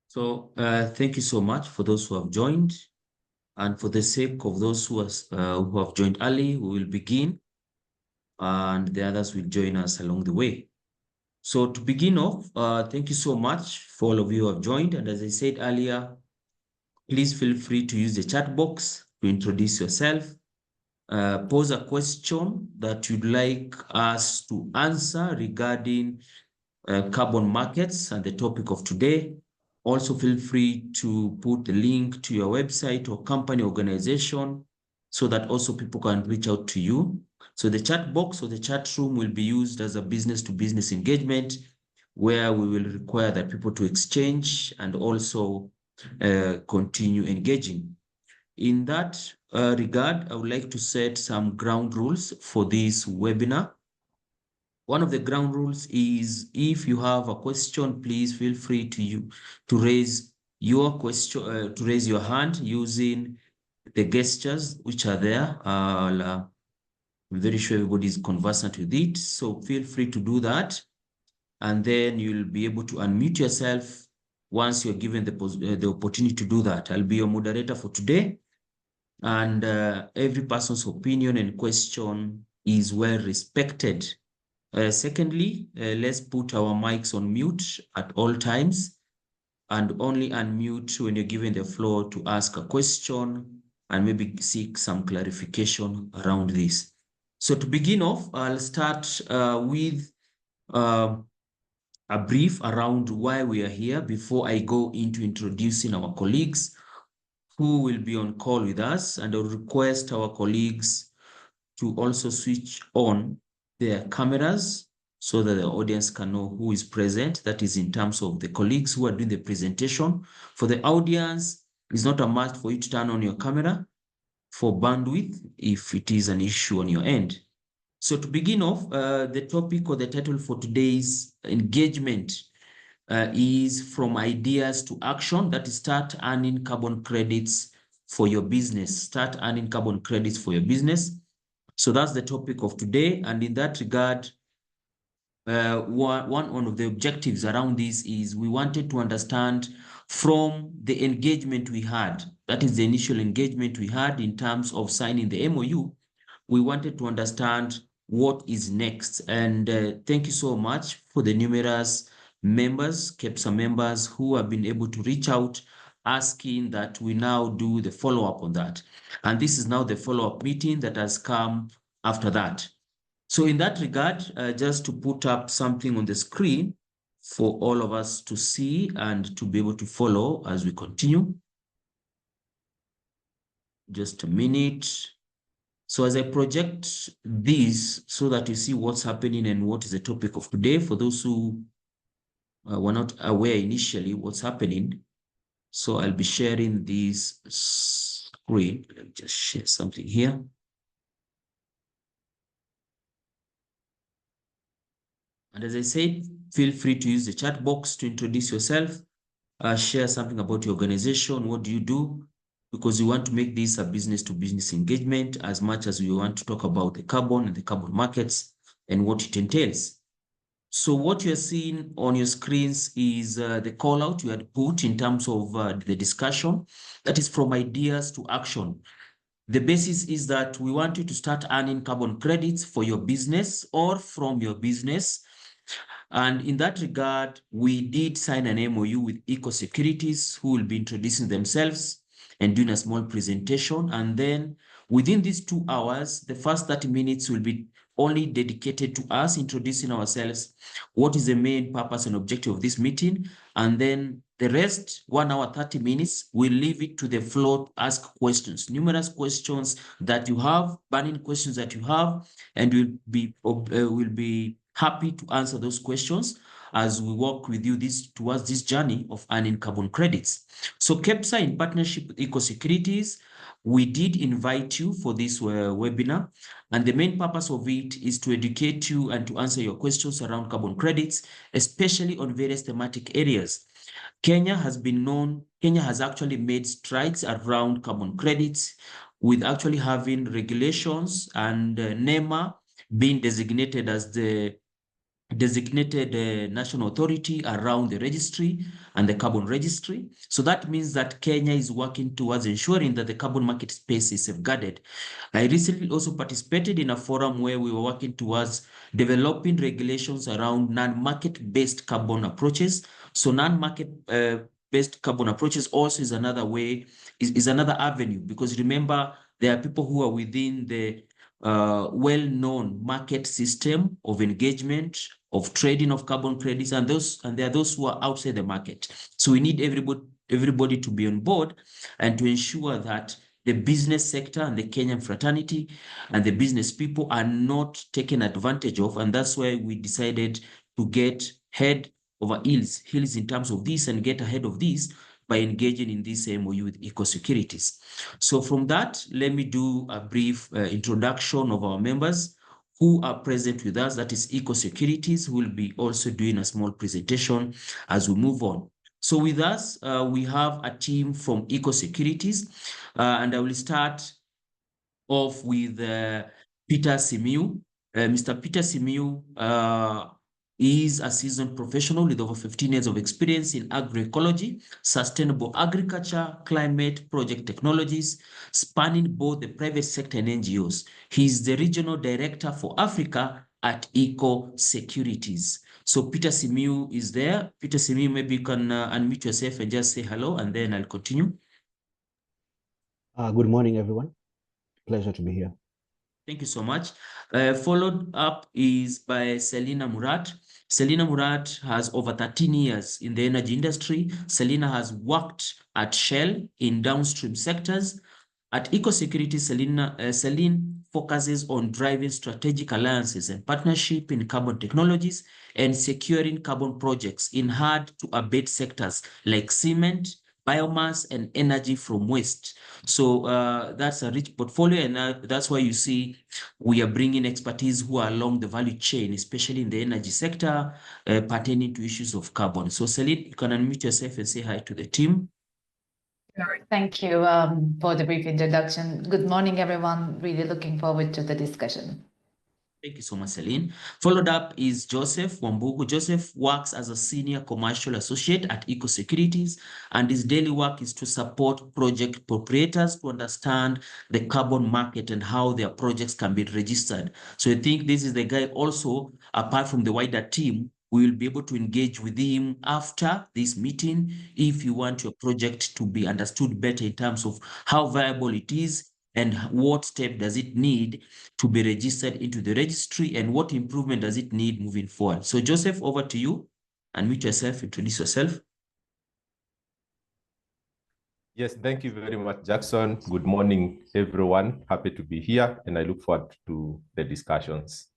So thank you so much for those who have joined. And for the sake of those who have joined early, we will begin and the others will join us along the way. So to begin off, thank you so much for all of you who have joined. And as I said earlier, please feel free to use the chat box to introduce yourself. Pose a question that you'd like us to answer regarding carbon markets and the topic of today. Also, feel free to put the link to your website or company organization so that also people can reach out to you. So the chat box or the chat room will be used as a business-to-business engagement where we will require that people to exchange and also continue engaging. In that regard, I would like to set some ground rules for this webinar. One of the ground rules is if you have a question, please feel free to raise your question, to raise your hand using the gestures which are there. I'm very sure everybody is conversant with it, so feel free to do that. And then you'll be able to unmute yourself once you're given the opportunity to do that. I'll be your moderator for today. And every person's opinion and question is well respected. Secondly, let's put our mics on mute at all times and only unmute when you're given the floor to ask a question and maybe seek some clarification around this. So to begin off, I'll start with a brief around why we are here before I go into introducing our colleagues who will be on call with us, and I'll request our colleagues to also switch on their cameras so that the audience can know who is present. That is in terms of the colleagues who are doing the presentation. For the audience, it's not a must for you to turn on your camera for bandwidth if it is an issue on your end. So to begin off, the topic or the title for today's engagement is from ideas to action. That is, start earning carbon credits for your business. Start earning carbon credits for your business. So that's the topic of today. And in that regard, one of the objectives around this is we wanted to understand from the engagement we had, that is the initial engagement we had in terms of signing the MOU, we wanted to understand what is next. And thank you so much for the numerous members, KEPSA members, who have been able to reach out asking that we now do the follow-up on that. And this is now the follow-up meeting that has come after that. So in that regard, just to put up something on the screen for all of us to see and to be able to follow as we continue. Just a minute. So as I project this so that you see what's happening and what is the topic of today, for those who were not aware initially what's happening. So I'll be sharing this screen. Let me just share something here. And as I said, feel free to use the chat box to introduce yourself, share something about your organization. What do you do? Because we want to make this a business-to-business engagement as much as we want to talk about the carbon and the carbon markets and what it entails. So what you're seeing on your screens is the call out you had put in terms of the discussion. That is from ideas to action. The basis is that we want you to start earning carbon credits for your business or from your business. And in that regard, we did sign an MOU with EcoSecurities, who will be introducing themselves and doing a small presentation. And then within these 2 hours, the first 30 minutes will be only dedicated to us introducing ourselves, what is the main purpose and objective of this meeting. And then the rest, 1 hour, 30 minutes, we'll leave it to the floor to ask questions, numerous questions that you have, burning questions that you have, and we'll be happy to answer those questions as we walk with you towards this journey of earning carbon credits. So KEPSA, in partnership with EcoSecurities, we did invite you for this webinar, and the main purpose of it is to educate you and to answer your questions around carbon credits, especially on various thematic areas. Kenya has actually made strides around carbon credits with actually having regulations and NEMA being designated as the designated national authority around the registry and the carbon registry. So that means that Kenya is working towards ensuring that the carbon market space is safeguarded. I recently also participated in a forum where we were working towards developing regulations around non-market-based carbon approaches. So non-market-based carbon approaches also is another way, is another avenue, because remember, there are people who are within the well-known market system of engagement, of trading of carbon credits, and there are those who are outside the market. So we need everybody to be on board and to ensure that the business sector and the Kenyan fraternity and the business people are not taken advantage of. And that's why we decided to get head over heels in terms of this and get ahead of this by engaging in this MOU with EcoSecurities. So from that, let me do a brief introduction of our members who are present with us. That is EcoSecurities, who will be also doing a small presentation as we move on. So with us, we have a team from EcoSecurities, and I will start off with Peter Simiu. Mr. Peter Simiu is a seasoned professional with over 15 years of experience in agroecology, sustainable agriculture, climate project technologies, spanning both the private sector and NGOs. He is the regional director for Africa at EcoSecurities. So Peter Simiu is there. Peter Simiu, maybe you can unmute yourself and just say hello, and then I'll continue. Good morning, everyone. Pleasure to be here. Thank you so much. Followed up is by Selina Murat. Selina Murat has over 13 years in the energy industry. Selina has worked at Shell in downstream sectors. At EcoSecurity, Celine focuses on driving strategic alliances and partnership in carbon technologies and securing carbon projects in hard-to-abate sectors like cement, biomass, and energy from waste. So that's a rich portfolio, and that's why you see we are bringing expertise who are along the value chain, especially in the energy sector, pertaining to issues of carbon. So Celine, you can unmute yourself and say hi to the team. Thank you for the brief introduction. Good morning, everyone. Really looking forward to the discussion. Thank you so much, Celine. Followed up is Joseph Wambugu. Joseph works as a senior commercial associate at EcoSecurities, and his daily work is to support project operators to understand the carbon market and how their projects can be registered. So I think this is the guy also, apart from the wider team, we will be able to engage with him after this meeting if you want your project to be understood better in terms of how viable it is and what step does it need to be registered into the registry and what improvement does it need moving forward. So Joseph, over to you. Unmute yourself, introduce yourself. Yes, thank you very much, Jackson. Good morning, everyone. Happy to be here, and I look forward to the discussions.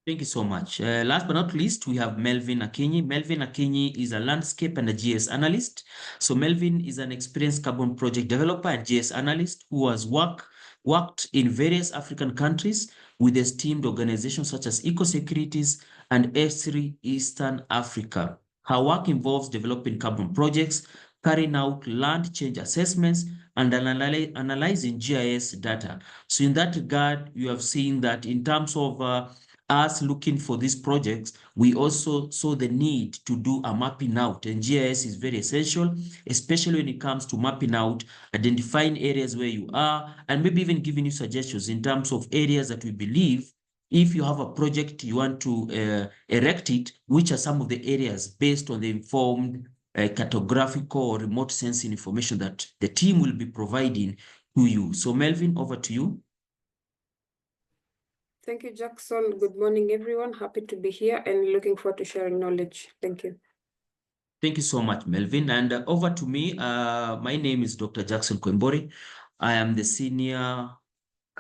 Thank you so much. Last but not least, we have Melvin Akinyi. Melvin Akinyi is a landscape and a GS analyst. So Melvin is an experienced carbon project developer and GS analyst who has worked in various African countries with esteemed organizations such as EcoSecurities and F3 Eastern Africa. Her work involves developing carbon projects, carrying out land change assessments, and analyzing GIS data. So in that regard, you have seen that in terms of us looking for these projects, we also saw the need to do a mapping out, and GIS is very essential, especially when it comes to mapping out, identifying areas where you are, and maybe even giving you suggestions in terms of areas that we believe if you have a project you want to erect it, which are some of the areas based on the informed cartographical or remote sensing information that the team will be providing to you. So Melvin, over to you. Thank you, Jackson. Good morning, everyone. Happy to be here and looking forward to sharing knowledge. Thank you. Thank you so much, Melvin. And over to me. My name is Dr. Jackson Kwembori. I am the Senior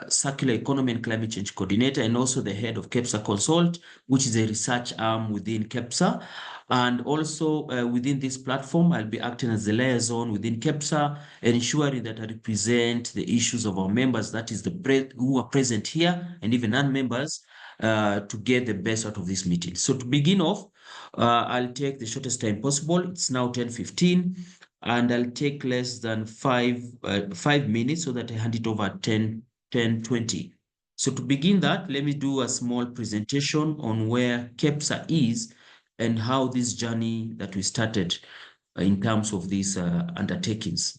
Circular Economy and Climate Change Coordinator and also the head of KEPSA Consult, which is a research arm within KEPSA. And also within this platform, I'll be acting as the liaison within KEPSA, ensuring that I represent the issues of our members, that is who are present here and even non-members, to get the best out of this meeting. So to begin off, I'll take the shortest time possible. It's now 10:15, and I'll take less than 5 minutes so that I hand it over at 10:20. So to begin that, let me do a small presentation on where KEPSA is and how this journey that we started in terms of these undertakings.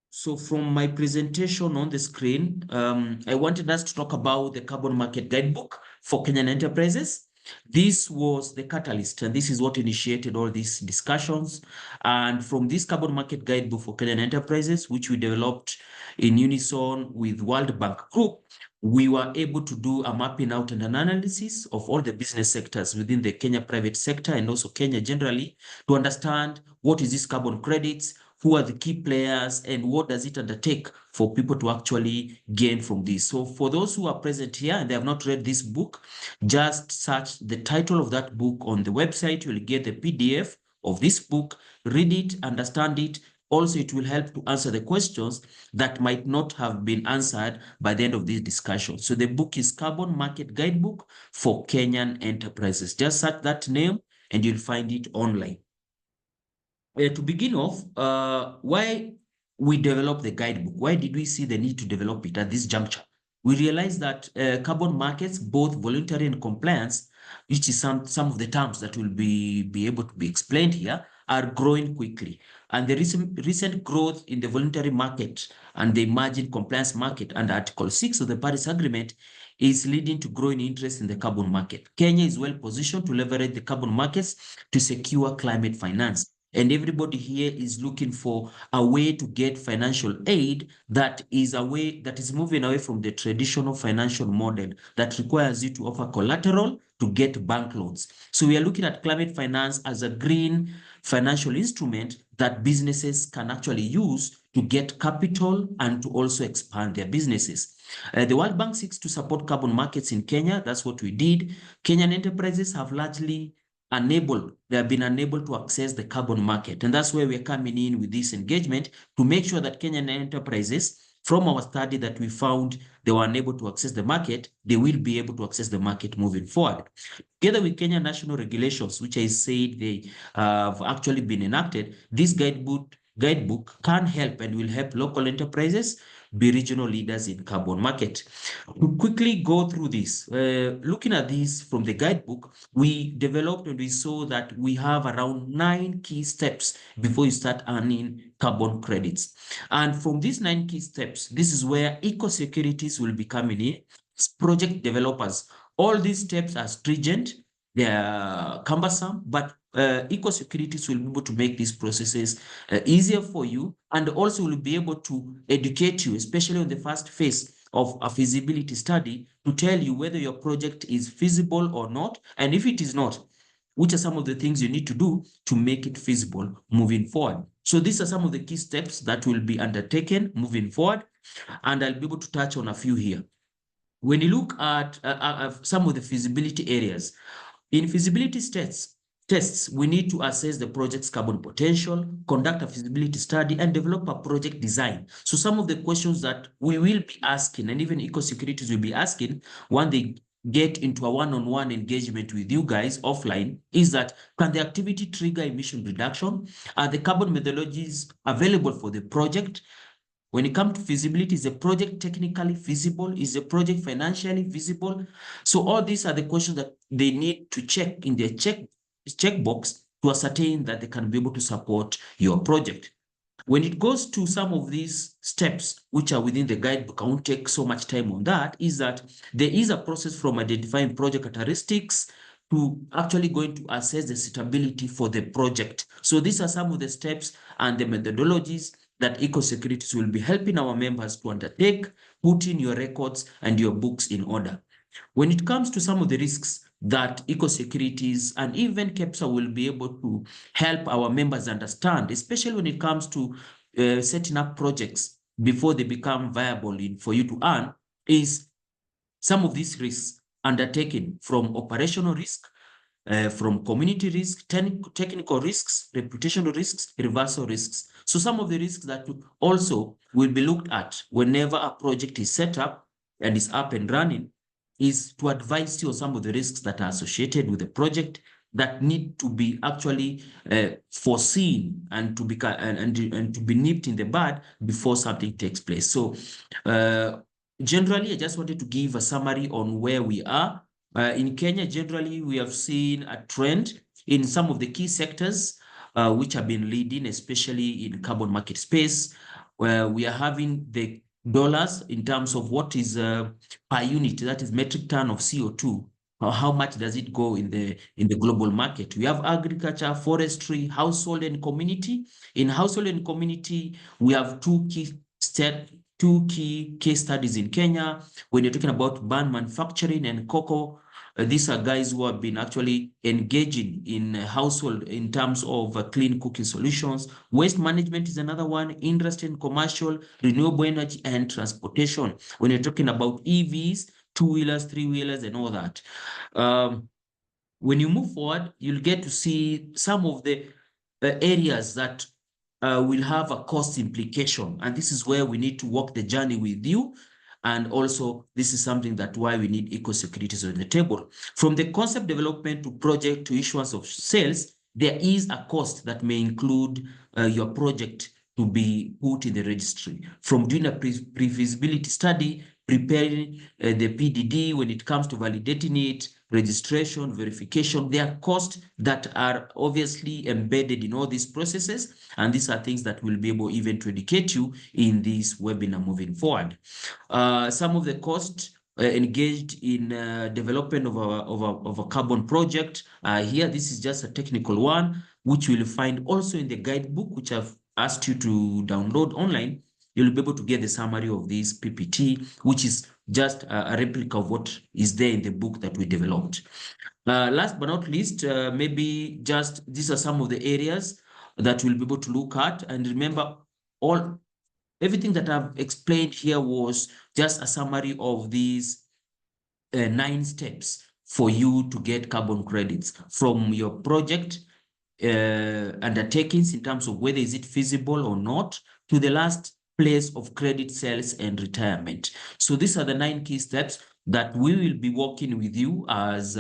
So from my presentation on the screen, I wanted us to talk about the Carbon Market Guidebook for Kenyan enterprises. This was the catalyst, and this is what initiated all these discussions. And from this Carbon Market Guidebook for Kenyan enterprises, which we developed in unison with World Bank Group, we were able to do a mapping out and an analysis of all the business sectors within the Kenya private sector and also Kenya generally to understand what is this carbon credits, who are the key players, and what does it undertake for people to actually gain from this. So for those who are present here and they have not read this book, just search the title of that book on the website. You will get the PDF of this book, read it, understand it. Also, it will help to answer the questions that might not have been answered by the end of this discussion. So the book is Carbon Market Guidebook for Kenyan Enterprises. Just search that name and you'll find it online. To begin off, why we developed the guidebook? Why did we see the need to develop it at this juncture? We realized that carbon markets, both voluntary and compliance, which is some of the terms that will be able to be explained here, are growing quickly. And the recent growth in the voluntary market and the emerging compliance market under Article 6 of the Paris Agreement is leading to growing interest in the carbon market. Kenya is well positioned to leverage the carbon markets to secure climate finance. And everybody here is looking for a way to get financial aid that is moving away from the traditional financial model that requires you to offer collateral to get bank loans. So we are looking at climate finance as a green financial instrument that businesses can actually use to get capital and to also expand their businesses. The World Bank seeks to support carbon markets in Kenya. That's what we did. Kenyan enterprises have largely they have been unable to access the carbon market. And that's where we're coming in with this engagement to make sure that Kenyan enterprises, from our study that we found they were unable to access the market, they will be able to access the market moving forward. Together with Kenya national regulations, which I said they have actually been enacted, this guidebook can help and will help local enterprises be regional leaders in carbon market. To quickly go through this, looking at this from the guidebook, we developed and we saw that we have around 9 key steps before you start earning carbon credits. And from these 9 key steps, this is where EcoSecurities will be coming in. As project developers, all these steps are stringent, they are cumbersome, but EcoSecurities will be able to make these processes easier for you, and also will be able to educate you, especially on the first phase of a feasibility study, to tell you whether your project is feasible or not, and if it is not, which are some of the things you need to do to make it feasible moving forward. So these are some of the key steps that will be undertaken moving forward, and I'll be able to touch on a few here. When you look at some of the feasibility areas, in feasibility tests, we need to assess the project's carbon potential, conduct a feasibility study, and develop a project design. So some of the questions that we will be asking, and even EcoSecurities will be asking when they get into a one-on-one engagement with you guys offline, is that, can the activity trigger emission reduction? Are the carbon methodologies available for the project? When it comes to feasibility, is the project technically feasible? Is the project financially feasible? So all these are the questions that they need to check in their checkbox to ascertain that they can be able to support your project. When it goes to some of these steps, which are within the guidebook, I won't take so much time on that, is that there is a process from identifying project characteristics to actually going to assess the suitability for the project. So these are some of the steps and the methodologies that EcoSecurities will be helping our members to undertake, put in your records and your books in order. When it comes to some of the risks that EcoSecurities and even KEPSA will be able to help our members understand, especially when it comes to setting up projects before they become viable for you to earn, is some of these risks undertaken from operational risk, from community risk, technical risks, reputational risks, reversal risks. So some of the risks that also will be looked at whenever a project is set up and is up and running is to advise you on some of the risks that are associated with the project, that need to be actually foreseen and to be and to be nipped in the bud before something takes place. So generally, I just wanted to give a summary on where we are. In Kenya, generally, we have seen a trend in some of the key sectors which have been leading, especially in carbon market space, where we are having the dollars in terms of what is per unit, that is metric ton of CO2. How much does it go in the global market? We have agriculture, forestry, household and community. In household and community, we have two key case studies in Kenya. When you're talking about ban manufacturing and cocoa, these are guys who have been actually engaging in household in terms of clean cooking solutions. Waste management is another one, industry and commercial, renewable energy and transportation. When you're talking about EVs, two-wheelers, three-wheelers, and all that. When you move forward, you'll get to see some of the areas that will have a cost implication. And this is where we need to walk the journey with you. And also, this is something that why we need EcoSecurities on the table. From the concept development to project to issuance of sales, there is a cost that may include your project to be put in the registry. From doing a pre-feasibility study, preparing the PDD when it comes to validating it, registration, verification, there are costs that are obviously embedded in all these processes. And these are things that will be able even to educate you in this webinar moving forward. Some of the costs engaged in development of a carbon project. Here, this is just a technical one, which you will find also in the guidebook, which I've asked you to download online. You'll be able to get the summary of this PPT, which is just a replica of what is there in the book that we developed. Last but not least, maybe just these are some of the areas that we'll be able to look at. And remember, everything that I've explained here was just a summary of these 9 steps for you to get carbon credits from your project undertakings in terms of whether is it feasible or not, to the last place of credit sales and retirement. So these are the 9 key steps that we will be working with you as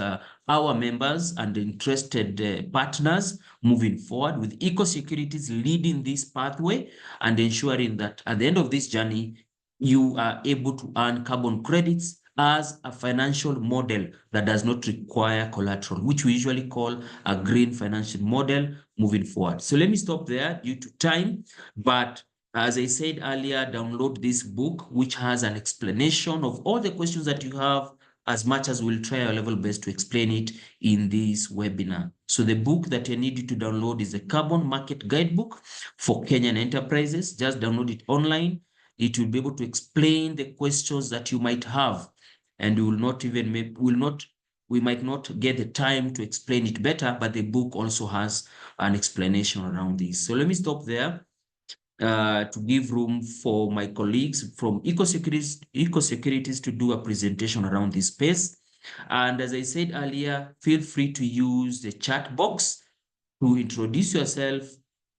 our members and interested partners moving forward, with EcoSecurities leading this pathway and ensuring that at the end of this journey, you are able to earn carbon credits as a financial model that does not require collateral, which we usually call a green financial model moving forward. So let me stop there due to time, but as I said earlier, download this book, which has an explanation of all the questions that you have, as much as we'll try our level best to explain it in this webinar. So the book that I need you to download is the Carbon Market Guidebook for Kenyan Enterprises. Just download it online. It will be able to explain the questions that you might have, and we will not even we might not get the time to explain it better, but the book also has an explanation around this. So let me stop there to give room for my colleagues from EcoSecurities to do a presentation around this space. And as I said earlier, feel free to use the chat box to introduce yourself,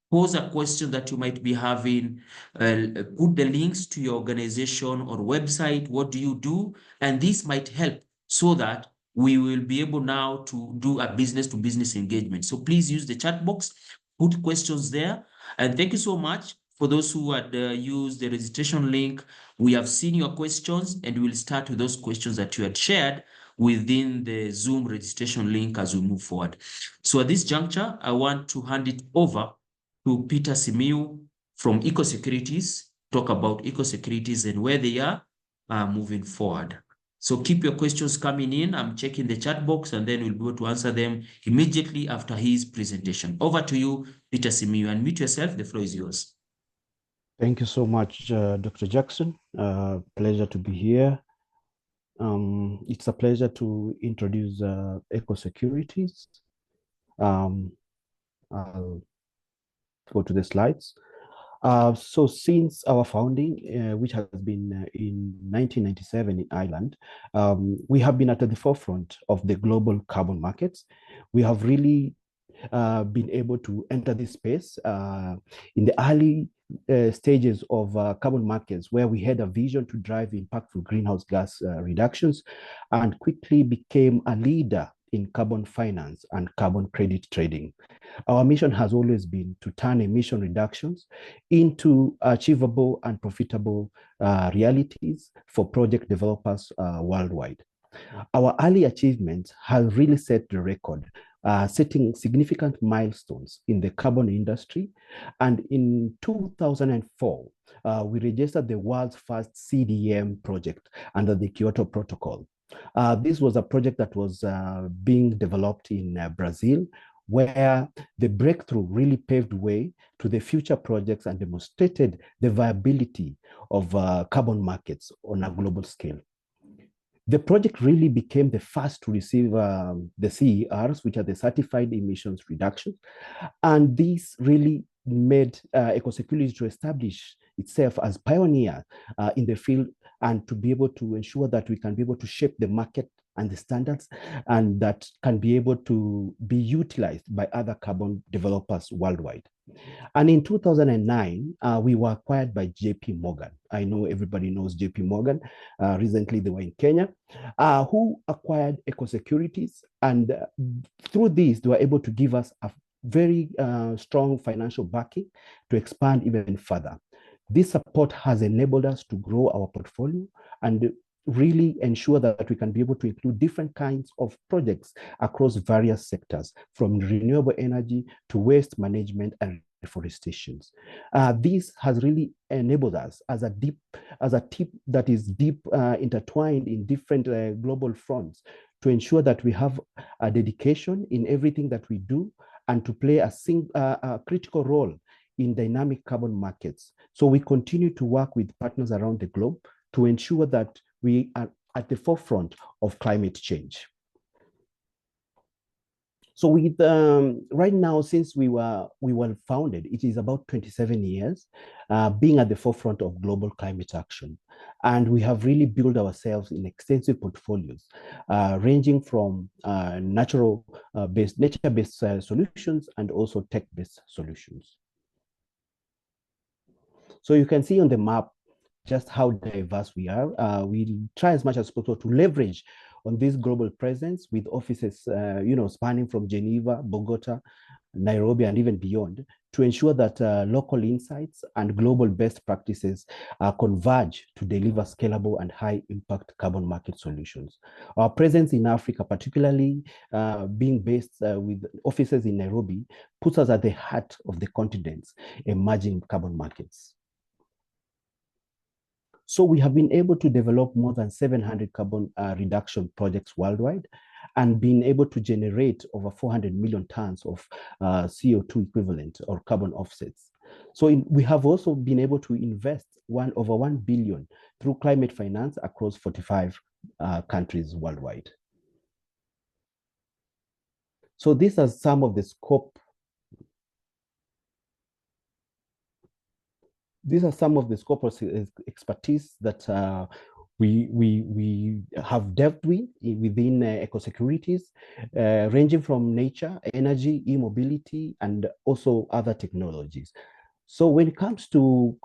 pose a question that you might be having, put the links to your organization or website, what do you do? And this might help so that we will be able now to do a business-to-business engagement. So please use the chat box, put questions there. And thank you so much for those who had used the registration link. We have seen your questions, and we'll start with those questions that you had shared within the Zoom registration link as we move forward. So at this juncture, I want to hand it over to Peter Simiu from EcoSecurities, talk about EcoSecurities and where they are moving forward. So keep your questions coming in. I'm checking the chat box, and then we'll be able to answer them immediately after his presentation. Over to you, Peter Simiu. Unmute yourself. The floor is yours. Thank you so much, Dr. Jackson. Pleasure to be here. It's a pleasure to introduce EcoSecurities. I'll go to the slides. So since our founding, which has been in 1997 in Ireland, we have been at the forefront of the global carbon markets. We have really been able to enter this space in the early stages of carbon markets, where we had a vision to drive impactful greenhouse gas reductions, and quickly became a leader in carbon finance and carbon credit trading. Our mission has always been to turn emission reductions into achievable and profitable realities for project developers worldwide. Our early achievements have really set the record, setting significant milestones in the carbon industry. And in 2004, we registered the world's first CDM project under the Kyoto Protocol. This was a project that was being developed in Brazil, where the breakthrough really paved way to the future projects and demonstrated the viability of carbon markets on a global scale. The project really became the first to receive the CERs, which are the certified emissions reductions. And this really made EcoSecurities to establish itself as pioneer in the field and to be able to ensure that we can be able to shape the market and the standards, and that can be able to be utilized by other carbon developers worldwide. And in 2009, we were acquired by JP Morgan. I know everybody knows JP Morgan. Recently, they were in Kenya, who acquired EcoSecurities. And through this, they were able to give us a very strong financial backing to expand even further. This support has enabled us to grow our portfolio and really ensure that we can be able to include different kinds of projects across various sectors, from renewable energy to waste management and reforestation. This has really enabled us as a tip that is deep intertwined in different global fronts to ensure that we have a dedication in everything that we do and to play a critical role in dynamic carbon markets. So we continue to work with partners around the globe to ensure that we are at the forefront of climate change. So with right now, since we were founded, it is about 27 years being at the forefront of global climate action. And we have really built ourselves in extensive portfolios, ranging from nature-based solutions and also tech-based solutions. So you can see on the map just how diverse we are. We try as much as possible to leverage on this global presence with offices, spanning from Geneva, Bogota, Nairobi, and even beyond, to ensure that local insights and global best practices converge to deliver scalable and high-impact carbon market solutions. Our presence in Africa, particularly being based with offices in Nairobi, puts us at the heart of the continent's emerging carbon markets. So we have been able to develop more than 700 carbon reduction projects worldwide and been able to generate over 400 million tons of CO2 equivalent or carbon offsets. So we have also been able to invest over 1 billion through climate finance across 45 countries worldwide. So these are some of the scope. These are some of the scope of expertise that we have delved with within EcoSecurities, ranging from nature, energy, e-mobility, and also other technologies. So when it comes to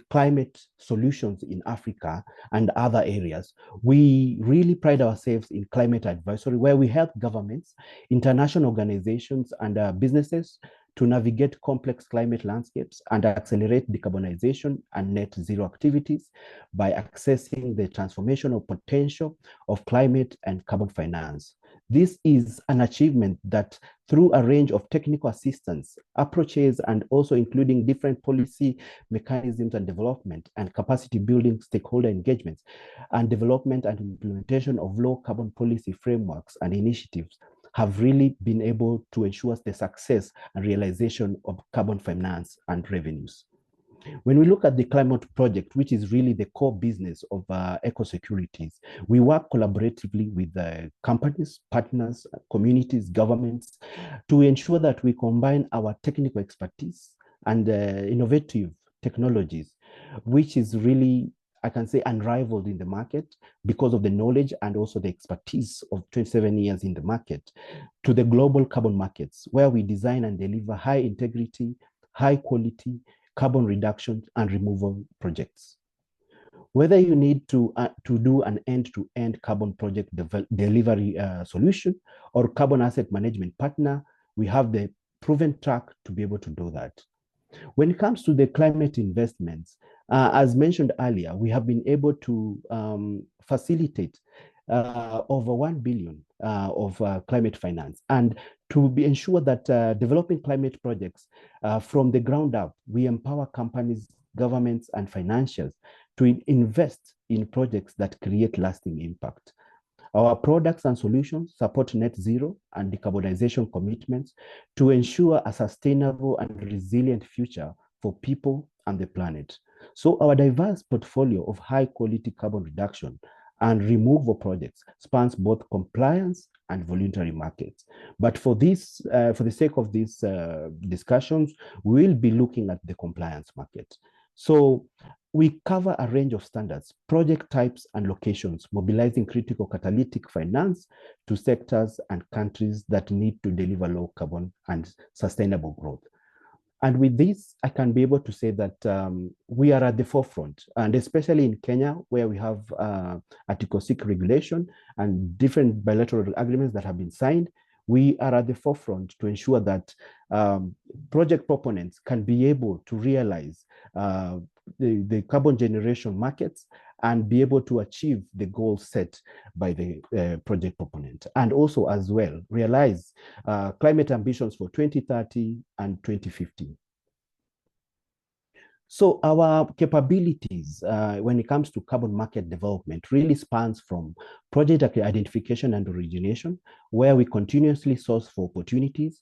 climate solutions in Africa and other areas, we really pride ourselves in climate advisory, where we help governments, international organizations, and businesses to navigate complex climate landscapes and accelerate decarbonization and net zero activities by accessing the transformational potential of climate and carbon finance. This is an achievement that, through a range of technical assistance approaches and also including different policy mechanisms and development and capacity building stakeholder engagements and development and implementation of low carbon policy frameworks and initiatives, have really been able to ensure the success and realization of carbon finance and revenues. When we look at the climate project, which is really the core business of EcoSecurities, we work collaboratively with companies, partners, communities, governments, to ensure that we combine our technical expertise and innovative technologies, which is really, I can say, unrivaled in the market because of the knowledge and also the expertise of 27 years in the market, to the global carbon markets, where we design and deliver high integrity, high quality carbon reduction and removal projects. Whether you need to do an end-to-end carbon project delivery solution or carbon asset management partner, we have the proven track to be able to do that. When it comes to the climate investments, as mentioned earlier, we have been able to facilitate over 1 billion of climate finance. And to ensure that developing climate projects from the ground up, we empower companies, governments, and financials to invest in projects that create lasting impact. Our products and solutions support net zero and decarbonization commitments to ensure a sustainable and resilient future for people and the planet. So our diverse portfolio of high quality carbon reduction and removal projects spans both compliance and voluntary markets. But for this, for the sake of these discussions, we'll be looking at the compliance market. So we cover a range of standards, project types, and locations, mobilizing critical catalytic finance to sectors and countries that need to deliver low carbon and sustainable growth. And with this, I can be able to say that we are at the forefront, and especially in Kenya, where we have Article 6 regulation and different bilateral agreements that have been signed, we are at the forefront to ensure that project proponents can be able to realize the carbon generation markets and be able to achieve the goals set by the project proponent, and also as well realize climate ambitions for 2030 and 2050. So our capabilities when it comes to carbon market development really spans from project identification and origination, where we continuously source for opportunities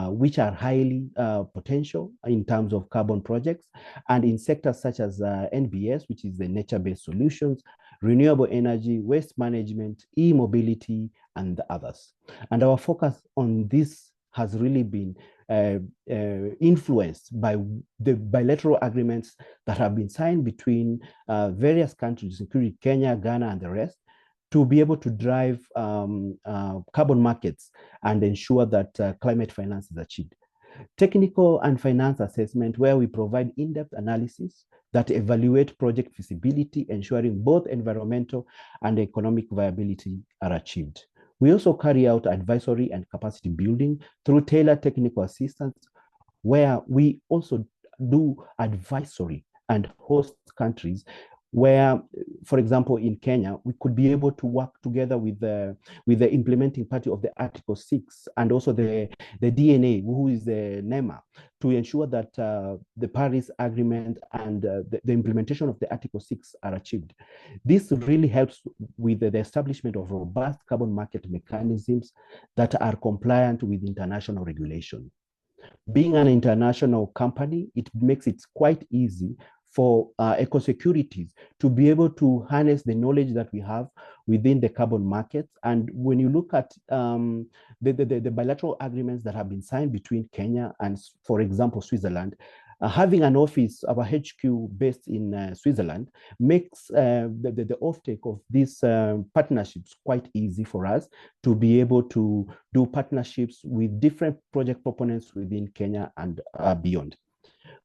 which are highly potential in terms of carbon projects, and in sectors such as NBS, which is the nature-based solutions, renewable energy, waste management, e-mobility, and others. And our focus on this has really been influenced by the bilateral agreements that have been signed between various countries, including Kenya, Ghana, and the rest, to be able to drive carbon markets and ensure that climate finance is achieved. Technical and finance assessment, where we provide in-depth analysis that evaluate project feasibility, ensuring both environmental and economic viability are achieved. We also carry out advisory and capacity building through tailored technical assistance, where we also do advisory and host countries where, for example, in Kenya, we could be able to work together with the implementing party of the Article 6 and also the DNA, who is the NEMA, to ensure that the Paris Agreement and the implementation of the Article 6 are achieved. This really helps with the establishment of robust carbon market mechanisms that are compliant with international regulation. Being an international company, it makes it quite easy for EcoSecurities to be able to harness the knowledge that we have within the carbon markets. And when you look at the bilateral agreements that have been signed between Kenya and, for example, Switzerland, having an office, our HQ based in Switzerland, makes the offtake of these partnerships quite easy for us to be able to do partnerships with different project proponents within Kenya and beyond.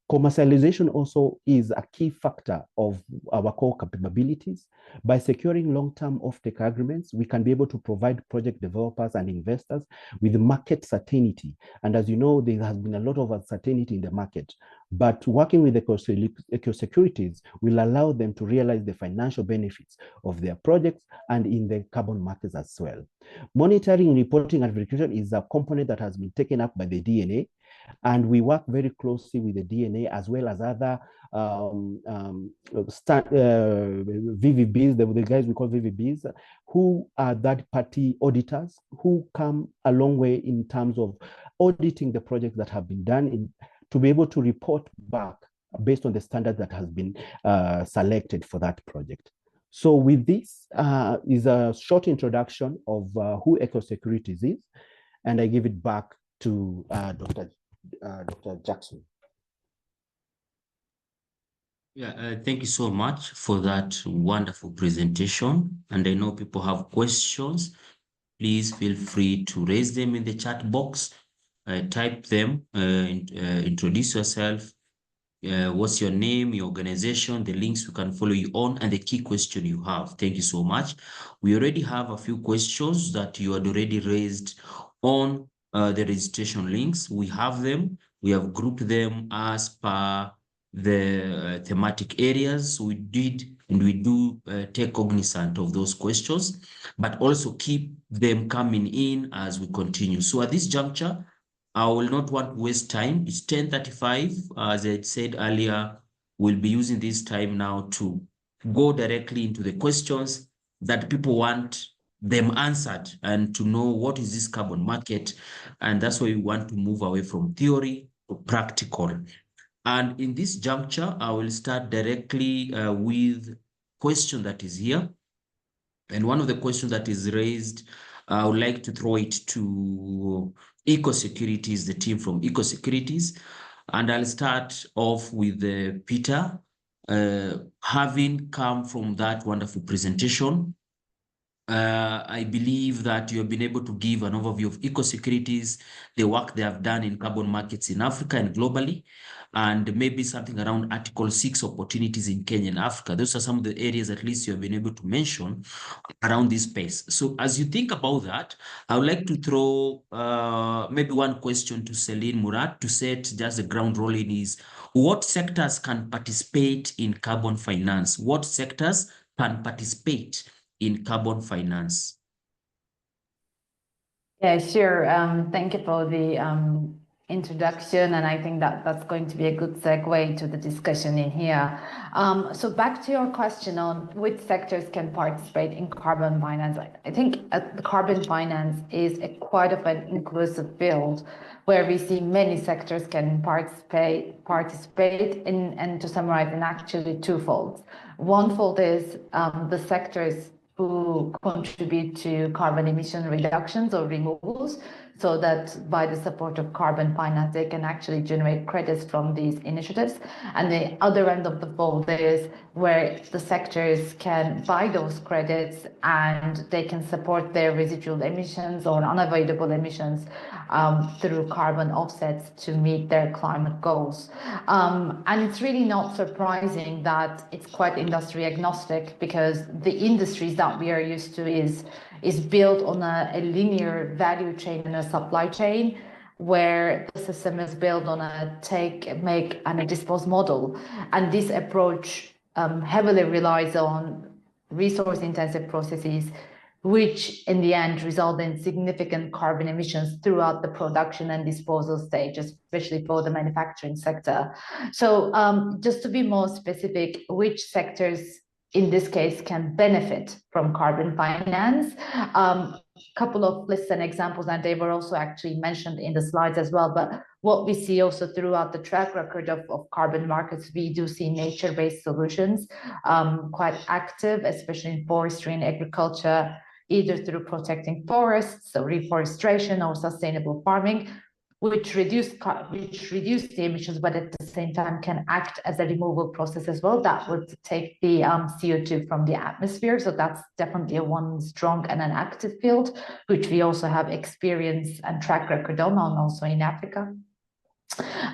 Commercialization also is a key factor of our core capabilities. By securing long-term offtake agreements, we can be able to provide project developers and investors with market certainty. And as you know, there has been a lot of uncertainty in the market, but working with EcoSecurities will allow them to realize the financial benefits of their projects and in the carbon markets as well. Monitoring, reporting, and verification is a component that has been taken up by the DNA. And we work very closely with the DNA as well as other VVBs, the guys we call VVBs, who are third-party auditors who come a long way in terms of auditing the projects that have been done to be able to report back based on the standard that has been selected for that project. So with this is a short introduction of who EcoSecurities is, and I give it back to Dr. Jackson. Yeah, thank you so much for that wonderful presentation. And I know people have questions. Please feel free to raise them in the chat box, type them, introduce yourself, what's your name, your organization, the links we can follow you on, and the key question you have. Thank you so much. We already have a few questions that you had already raised on the registration links. We have them. We have grouped them as per the thematic areas. We did, and we do take cognizant of those questions, but also keep them coming in as we continue. So at this juncture, I will not want to waste time. It's 10:35. As I said earlier, we'll be using this time now to go directly into the questions that people want them answered and to know what is this carbon market. And that's why we want to move away from theory to practical. And in this juncture, I will start directly with question that is here. And one of the questions that is raised, I would like to throw it to EcoSecurities, the team from EcoSecurities. And I'll start off with Peter. Having come from that wonderful presentation, I believe that you have been able to give an overview of EcoSecurities, the work they have done in carbon markets in Africa and globally, and maybe something around Article 6 opportunities in Kenya and Africa. Those are some of the areas at least you have been able to mention around this space. So as you think about that, I would like to throw maybe one question to Celine Murat to set just the ground rolling is, what sectors can participate in carbon finance? What sectors can participate in carbon finance? Yeah, sure. Thank you for the introduction, and I think that that's going to be a good segue to the discussion in here. So back to your question on which sectors can participate in carbon finance. I think carbon finance is quite of an inclusive field where we see many sectors can participate in, and to summarize, in actually twofold. One fold is the sectors who contribute to carbon emission reductions or removals, so that by the support of carbon finance, they can actually generate credits from these initiatives. And the other end of the fold is where the sectors can buy those credits and they can support their residual emissions or unavoidable emissions through carbon offsets to meet their climate goals. And it's really not surprising that it's quite industry agnostic, because the industries that we are used to is built on a linear value chain and a supply chain, where the system is built on a take, make, and a dispose model. And this approach heavily relies on resource-intensive processes, which in the end result in significant carbon emissions throughout the production and disposal stage, especially for the manufacturing sector. So just to be more specific, which sectors in this case can benefit from carbon finance? Couple of lists and examples, and they were also actually mentioned in the slides as well. But what we see also throughout the track record of carbon markets, we do see nature-based solutions quite active, especially in forestry and agriculture, either through protecting forests, so reforestation, or sustainable farming, which reduce the emissions, but at the same time can act as a removal process as well. That would take the CO2 from the atmosphere. So that's definitely one strong and an active field, which we also have experience and track record on also in Africa.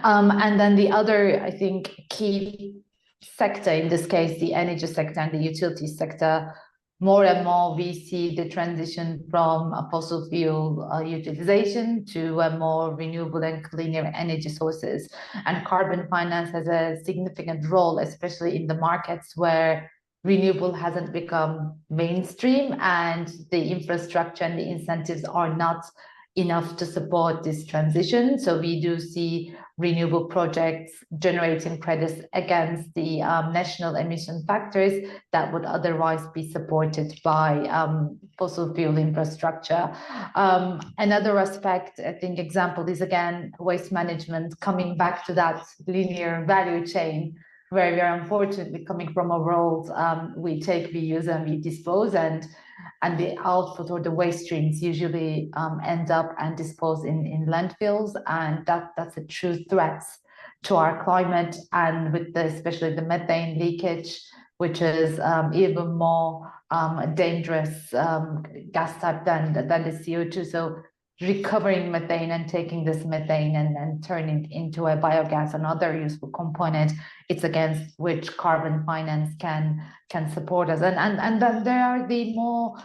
And then the other, I think, key sector, in this case, the energy sector and the utility sector, more and more we see the transition from a fossil fuel utilization to a more renewable and cleaner energy sources. And carbon finance has a significant role, especially in the markets where renewable hasn't become mainstream and the infrastructure and the incentives are not enough to support this transition. So we do see renewable projects generating credits against the national emission factors that would otherwise be supported by fossil fuel infrastructure. Another aspect, I think, example is, again, waste management, coming back to that linear value chain, where we are unfortunately coming from a world we take, we use, and we dispose, and the output or the waste streams usually end up and disposed in landfills, and that's a true threat to our climate, and with especially the methane leakage, which is even more dangerous gas type than the CO2. So recovering methane and taking this methane and turning it into a biogas, another useful component, it's against which carbon finance can support us. And then there are the more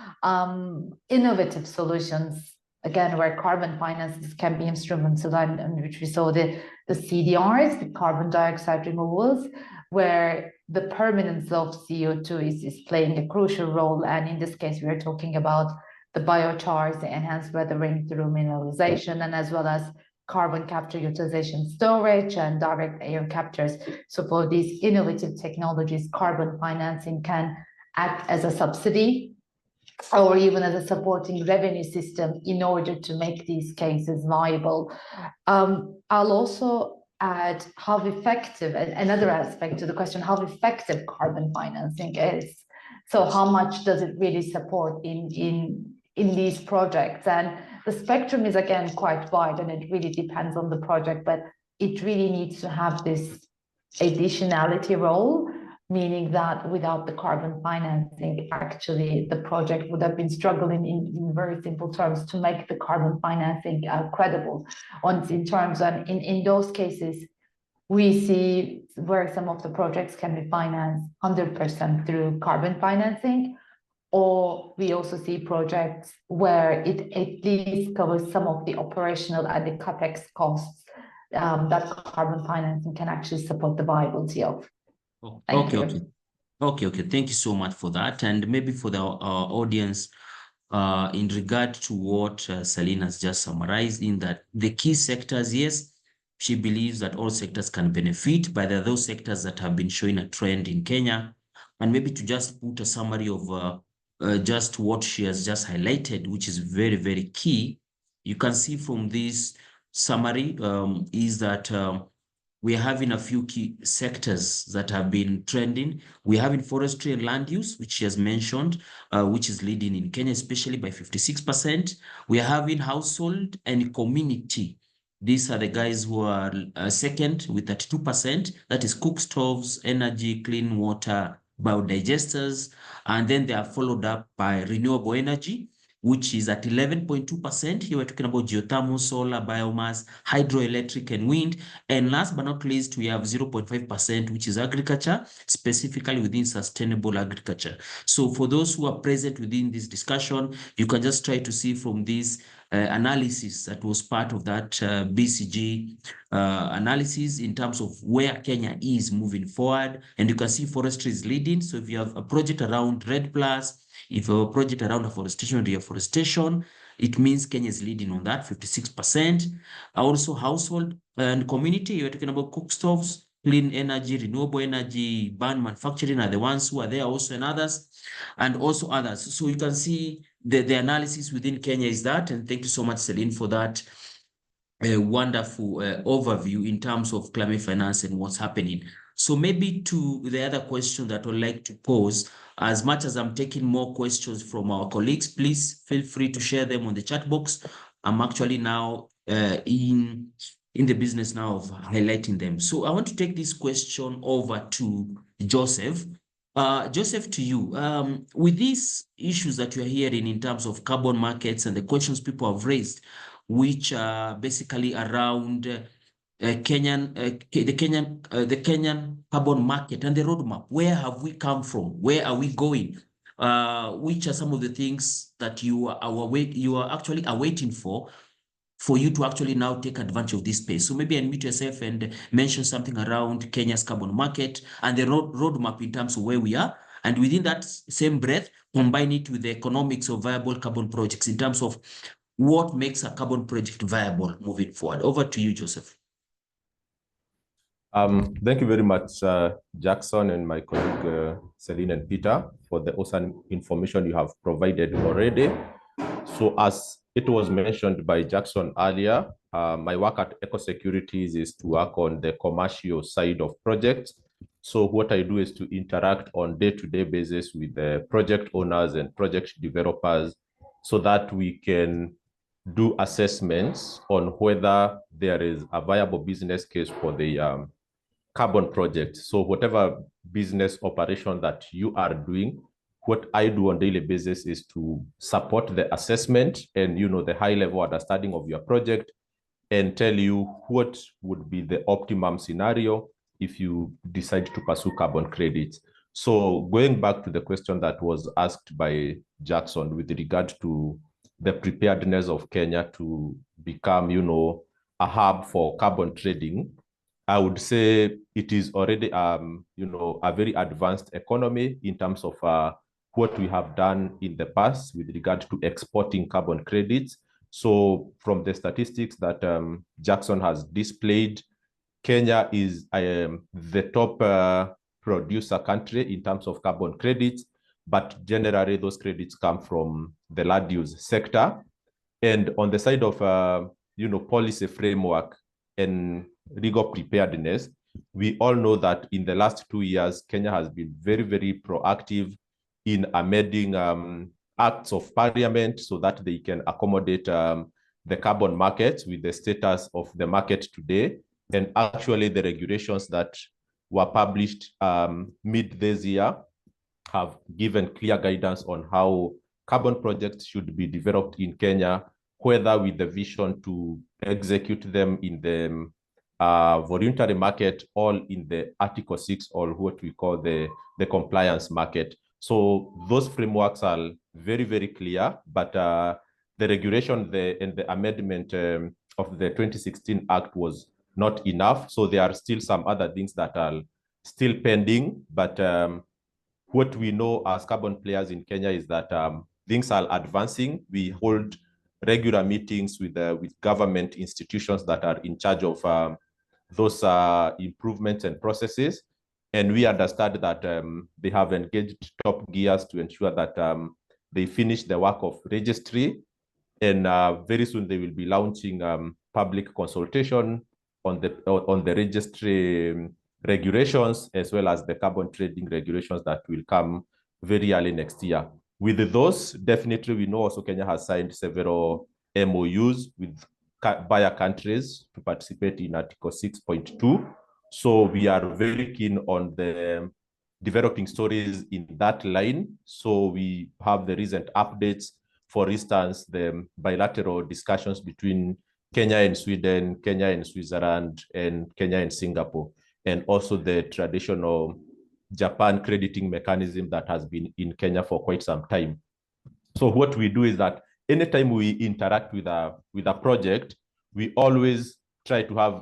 innovative solutions, again, where carbon finances can be instrumental, and which we saw the CDRs, the carbon dioxide removals, where the permanence of CO2 is playing a crucial role. And in this case, we are talking about the biochars, the enhanced weathering through mineralization, and as well as carbon capture, utilization, storage, and direct air captures. So for these innovative technologies, carbon financing can act as a subsidy or even as a supporting revenue system in order to make these cases viable. I'll also add how effective, another aspect to the question, how effective carbon financing is. So how much does it really support in these projects? And the spectrum is, again, quite wide, and it really depends on the project, but it really needs to have this additionality role, meaning that without the carbon financing, actually the project would have been struggling in very simple terms to make the carbon financing credible in terms. And in those cases, we see where some of the projects can be financed 100% through carbon financing, or we also see projects where it at least covers some of the operational and the CapEx costs that carbon financing can actually support the viability of. Okay. Thank you so much for that. And maybe for the audience, in regard to what Celine has just summarized, in that the key sectors, yes, she believes that all sectors can benefit, but there are those sectors that have been showing a trend in Kenya. And maybe to just put a summary of just what she has just highlighted, which is very, very key, you can see from this summary is that we are having a few key sectors that have been trending. We are having forestry and land use, which she has mentioned, which is leading in Kenya, especially by 56%. We are having household and community. These are the guys who are second with 32%. That is cook stoves, energy, clean water, biodigesters. And then they are followed up by renewable energy, which is at 11.2%. Here we're talking about geothermal, solar, biomass, hydroelectric, and wind. And last but not least, we have 0.5%, which is agriculture, specifically within sustainable agriculture. So for those who are present within this discussion, you can just try to see from this analysis that was part of that BCG analysis in terms of where Kenya is moving forward. And you can see forestry is leading. So if you have a project around REDD+, if you have a project around afforestation and reforestation, it means Kenya is leading on that, 56%. Also household and community, you're talking about cook stoves, clean energy, renewable energy, barn manufacturing are the ones who are there also, and others. So you can see the analysis within Kenya is that, and thank you so much, Celine, for that wonderful overview in terms of climate finance and what's happening. So maybe to the other question that I'd like to pose, as much as I'm taking more questions from our colleagues, please feel free to share them on the chat box. I'm actually now in the business now of highlighting them. So I want to take this question over to Joseph. Joseph, to you, with these issues that you're hearing in terms of carbon markets and the questions people have raised, which are basically around the Kenyan carbon market and the roadmap. Where have we come from? Where are we going? Which are some of the things that you are actually awaiting for you to actually now take advantage of this space? So maybe unmute yourself and mention something around Kenya's carbon market and the roadmap in terms of where we are. And within that same breath, combine it with the economics of viable carbon projects in terms of what makes a carbon project viable moving forward. Over to you, Joseph. Thank you very much, Jackson and my colleague Celine and Peter, for the awesome information you have provided already. So as it was mentioned by Jackson earlier, my work at EcoSecurities is to work on the commercial side of projects. So what I do is to interact on day-to-day basis with the project owners and project developers so that we can do assessments on whether there is a viable business case for the carbon project. So whatever business operation that you are doing, what I do on a daily basis is to support the assessment and, the high level understanding of your project and tell you what would be the optimum scenario if you decide to pursue carbon credits. So going back to the question that was asked by Jackson with regard to the preparedness of Kenya to become, a hub for carbon trading, I would say it is already, a very advanced economy in terms of what we have done in the past with regard to exporting carbon credits. So from the statistics that Jackson has displayed, Kenya is the top producer country in terms of carbon credits, but generally those credits come from the land use sector. And on the side of, policy framework and legal preparedness, we all know that in the last 2 years, Kenya has been very, very proactive in amending acts of parliament so that they can accommodate the carbon market with the status of the market today. And actually the regulations that were published mid this year have given clear guidance on how carbon projects should be developed in Kenya, whether with the vision to execute them in the voluntary market or in the Article 6 or what we call the compliance market. So those frameworks are very, very clear, but the regulation and the amendment of the 2016 Act was not enough. So there are still some other things that are still pending, but what we know as carbon players in Kenya is that things are advancing. We hold regular meetings with government institutions that are in charge of those improvements and processes. And we understand that they have engaged top gears to ensure that they finish the work of registry. And very soon they will be launching public consultation on the registry regulations, as well as the carbon trading regulations that will come very early next year. With those, definitely we know also Kenya has signed several MOUs with buyer countries to participate in Article 6.2. So we are very keen on the developing stories in that line. So we have the recent updates, for instance, the bilateral discussions between Kenya and Sweden, Kenya and Switzerland, and Kenya and Singapore, and also the traditional Japan crediting mechanism that has been in Kenya for quite some time. So what we do is that anytime we interact with a project, we always try to have,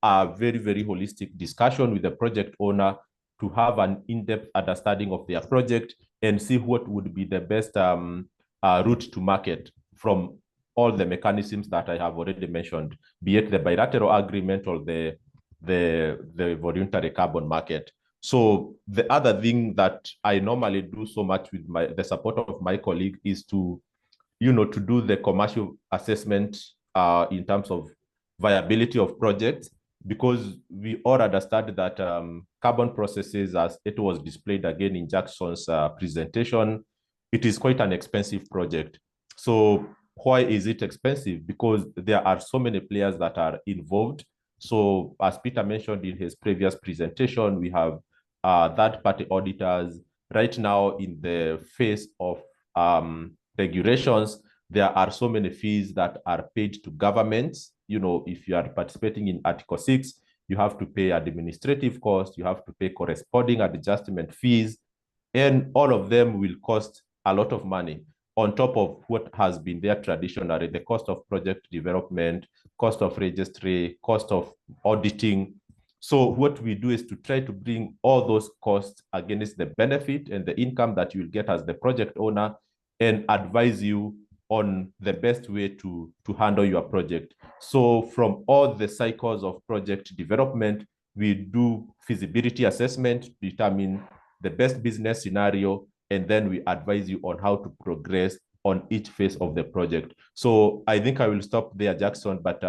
a very, very holistic discussion with the project owner to have an in-depth understanding of their project and see what would be the best route to market from all the mechanisms that I have already mentioned, be it the bilateral agreement or the voluntary carbon market. So the other thing that I normally do so much with the support of my colleague is to, to do the commercial assessment in terms of viability of projects, because we all understand that carbon processes, as it was displayed again in Jackson's presentation, it is quite an expensive project. So why is it expensive? Because there are so many players that are involved. So as Peter mentioned in his previous presentation, we have third-party auditors. Right now, in the face of regulations, there are so many fees that are paid to governments. If you are participating in Article 6, you have to pay administrative costs, you have to pay corresponding adjustment fees, and all of them will cost a lot of money on top of what has been there traditionally, the cost of project development, cost of registry, cost of auditing. So what we do is to try to bring all those costs against the benefit and the income that you will get as the project owner and advise you on the best way to handle your project. So from all the cycles of project development, we do feasibility assessment to determine the best business scenario, and then we advise you on how to progress on each phase of the project. So I think I will stop there, Jackson, but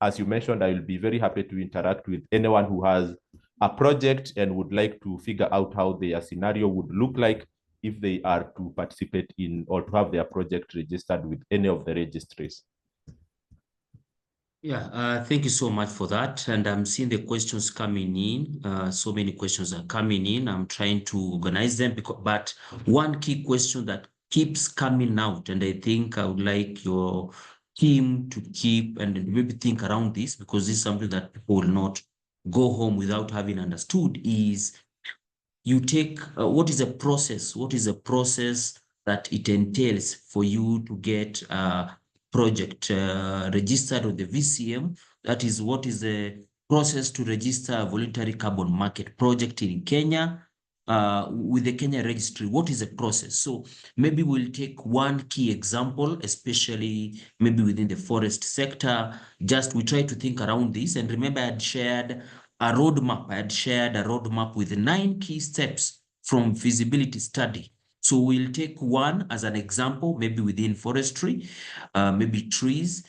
as you mentioned, I will be very happy to interact with anyone who has a project and would like to figure out how their scenario would look like if they are to participate in or to have their project registered with any of the registries. Yeah, thank you so much for that. And I'm seeing the questions coming in. So many questions are coming in. I'm trying to organize them, but one key question that keeps coming out, and I think I would like your team to keep and maybe think around this, because this is something that people will not go home without having understood, is you take, what is the process? What is the process that it entails for you to get a project registered with the VCM? That is, what is the process to register a voluntary carbon market project in Kenya with the Kenya registry? What is the process? So maybe we'll take one key example, especially maybe within the forest sector. Just we try to think around this. And remember, I had shared a roadmap. I had shared a roadmap with 9 key steps from feasibility study. So we'll take one as an example, maybe within forestry, maybe trees,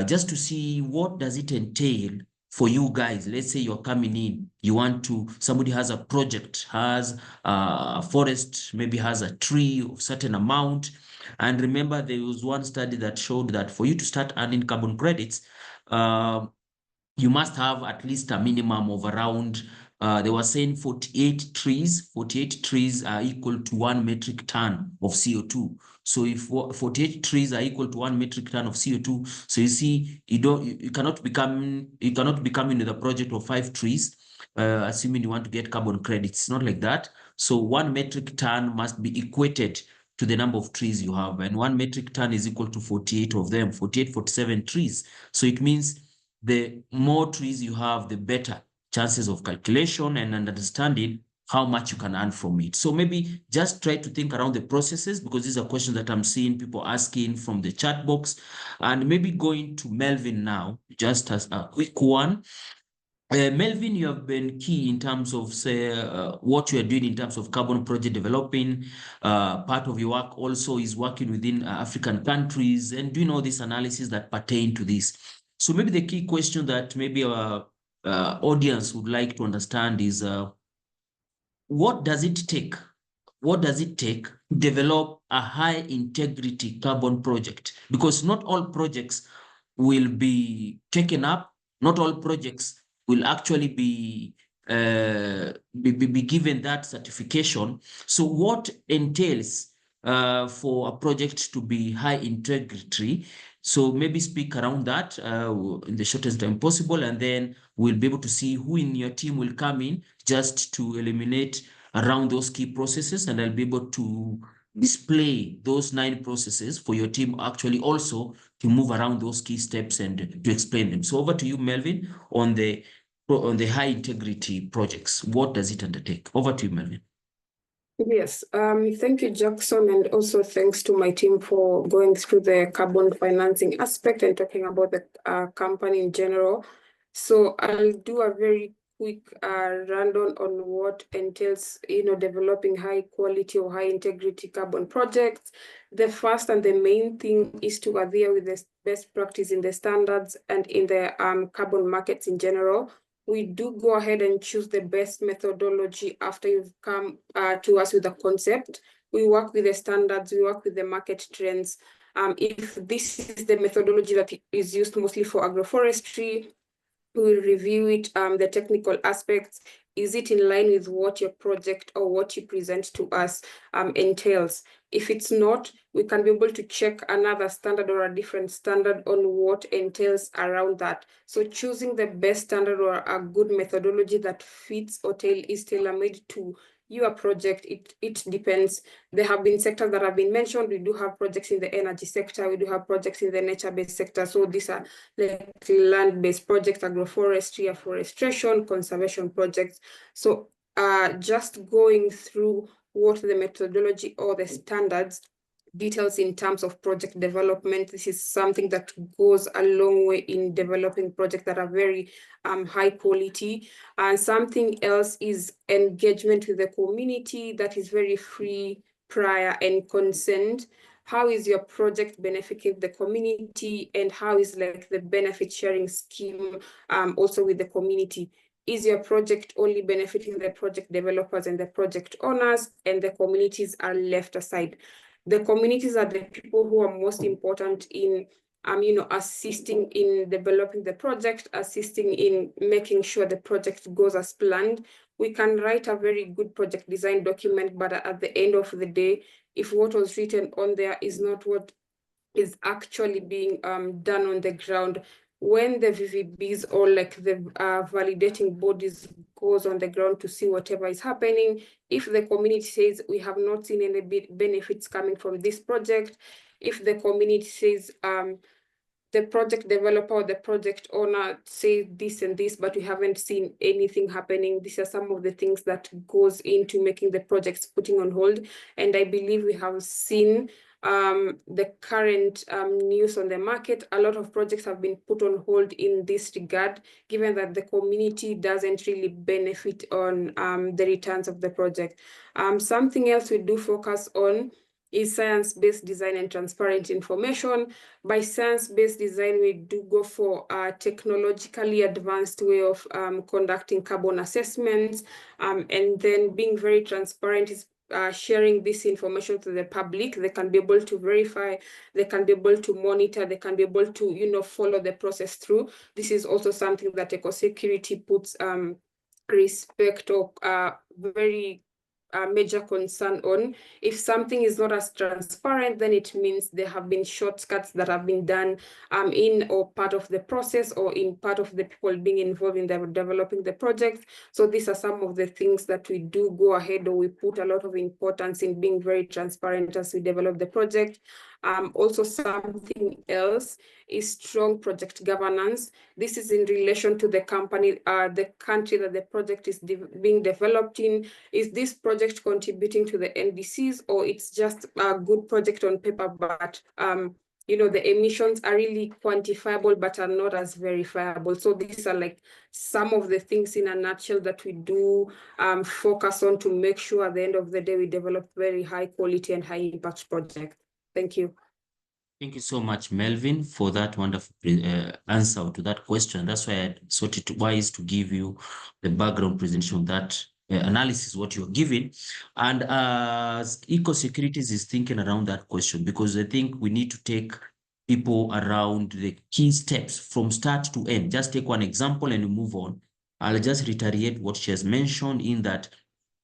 just to see what does it entail for you guys. Let's say you're coming in, you want to, somebody has a project, has a forest, maybe has a tree of certain amount. And remember, there was one study that showed that for you to start earning carbon credits, you must have at least a minimum of around, they were saying 48 trees are equal to 1 metric ton of CO2. So if 48 trees are equal to 1 metric ton of CO2, so you see, you cannot be coming with a project of 5 trees, assuming you want to get carbon credits. It's not like that. So 1 metric ton must be equated to the number of trees you have, and 1 metric ton is equal to 48 of them, 48, 47 trees. So it means the more trees you have, the better chances of calculation and understanding how much you can earn from it. So maybe just try to think around the processes, because these are questions that I'm seeing people asking from the chat box. And maybe going to Melvin now, just as a quick one. Melvin, you have been key in terms of, say, what you are doing in terms of carbon project developing. Part of your work also is working within African countries and doing all this analysis that pertain to this. So maybe the key question that maybe our audience would like to understand is, what does it take? What does it take to develop a high integrity carbon project? Because not all projects will be taken up. Not all projects will actually be given that certification. So what entails for a project to be high integrity? So maybe speak around that in the shortest time possible, and then we'll be able to see who in your team will come in just to eliminate around those key processes, and I'll be able to display those 9 processes for your team actually also to move around those key steps and to explain them. So over to you, Melvin, on the high integrity projects. What does it undertake? Over to you, Melvin. Yes, thank you, Jackson, and also thanks to my team for going through the carbon financing aspect and talking about the company in general. So I'll do a very quick rundown on what entails, developing high quality or high integrity carbon projects. The first and the main thing is to adhere with the best practice in the standards and in the carbon markets in general. We do go ahead and choose the best methodology after you've come to us with a concept. We work with the standards, we work with the market trends. If this is the methodology that is used mostly for agroforestry, we'll review it, the technical aspects. Is it in line with what your project or what you present to us entails? If it's not, we can be able to check another standard or a different standard on what entails around that. So choosing the best standard or a good methodology that fits or is tailor-made to your project, it depends. There have been sectors that have been mentioned. We do have projects in the energy sector. We do have projects in the nature-based sector. So these are like land-based projects, agroforestry, afforestation, conservation projects. So just going through what the methodology or the standards details in terms of project development. This is something that goes a long way in developing projects that are very high quality. And something else is engagement with the community that is very free, prior, and consent. How is your project benefiting the community, and how is like the benefit sharing scheme also with the community? Is your project only benefiting the project developers and the project owners, and the communities are left aside? The communities are the people who are most important in assisting in developing the project, assisting in making sure the project goes as planned. We can write a very good project design document, but at the end of the day, if what was written on there is not what is actually being done on the ground, when the VVBs or like the validating bodies goes on the ground to see whatever is happening, if the community says we have not seen any benefits coming from this project, if the community says the project developer or the project owner say this and this, but we haven't seen anything happening. These are some of the things that goes into making the projects putting on hold. And I believe we have seen the current news on the market. A lot of projects have been put on hold in this regard, given that the community doesn't really benefit on the returns of the project. Something else we do focus on is science-based design and transparent information. By science-based design, we do go for a technologically advanced way of conducting carbon assessments, and then being very transparent is sharing this information to the public. They can be able to verify, they can be able to monitor, they can be able to follow the process through. This is also something that EcoSecurity puts respect or very major concern on. If something is not as transparent, then it means there have been shortcuts that have been done in or part of the process or in part of the people being involved in developing the project. So these are some of the things that we do go ahead, or we put a lot of importance in being very transparent as we develop the project. Also, something else is strong project governance. This is in relation to the company, the country that the project is being developed in. Is this project contributing to the NDCs, or it's just a good project on paper, but the emissions are really quantifiable but are not as verifiable? So these are like some of the things in a nutshell that we do focus on to make sure at the end of the day we develop very high quality and high impact projects. Thank you. Thank you so much, Melvin, for that wonderful answer to that question. That's why I thought it wise to give you the background presentation of that analysis, what you're giving. And EcoSecurities is thinking around that question, because I think we need to take people around the key steps from start to end. Just take one example and move on. I'll just reiterate what she has mentioned in that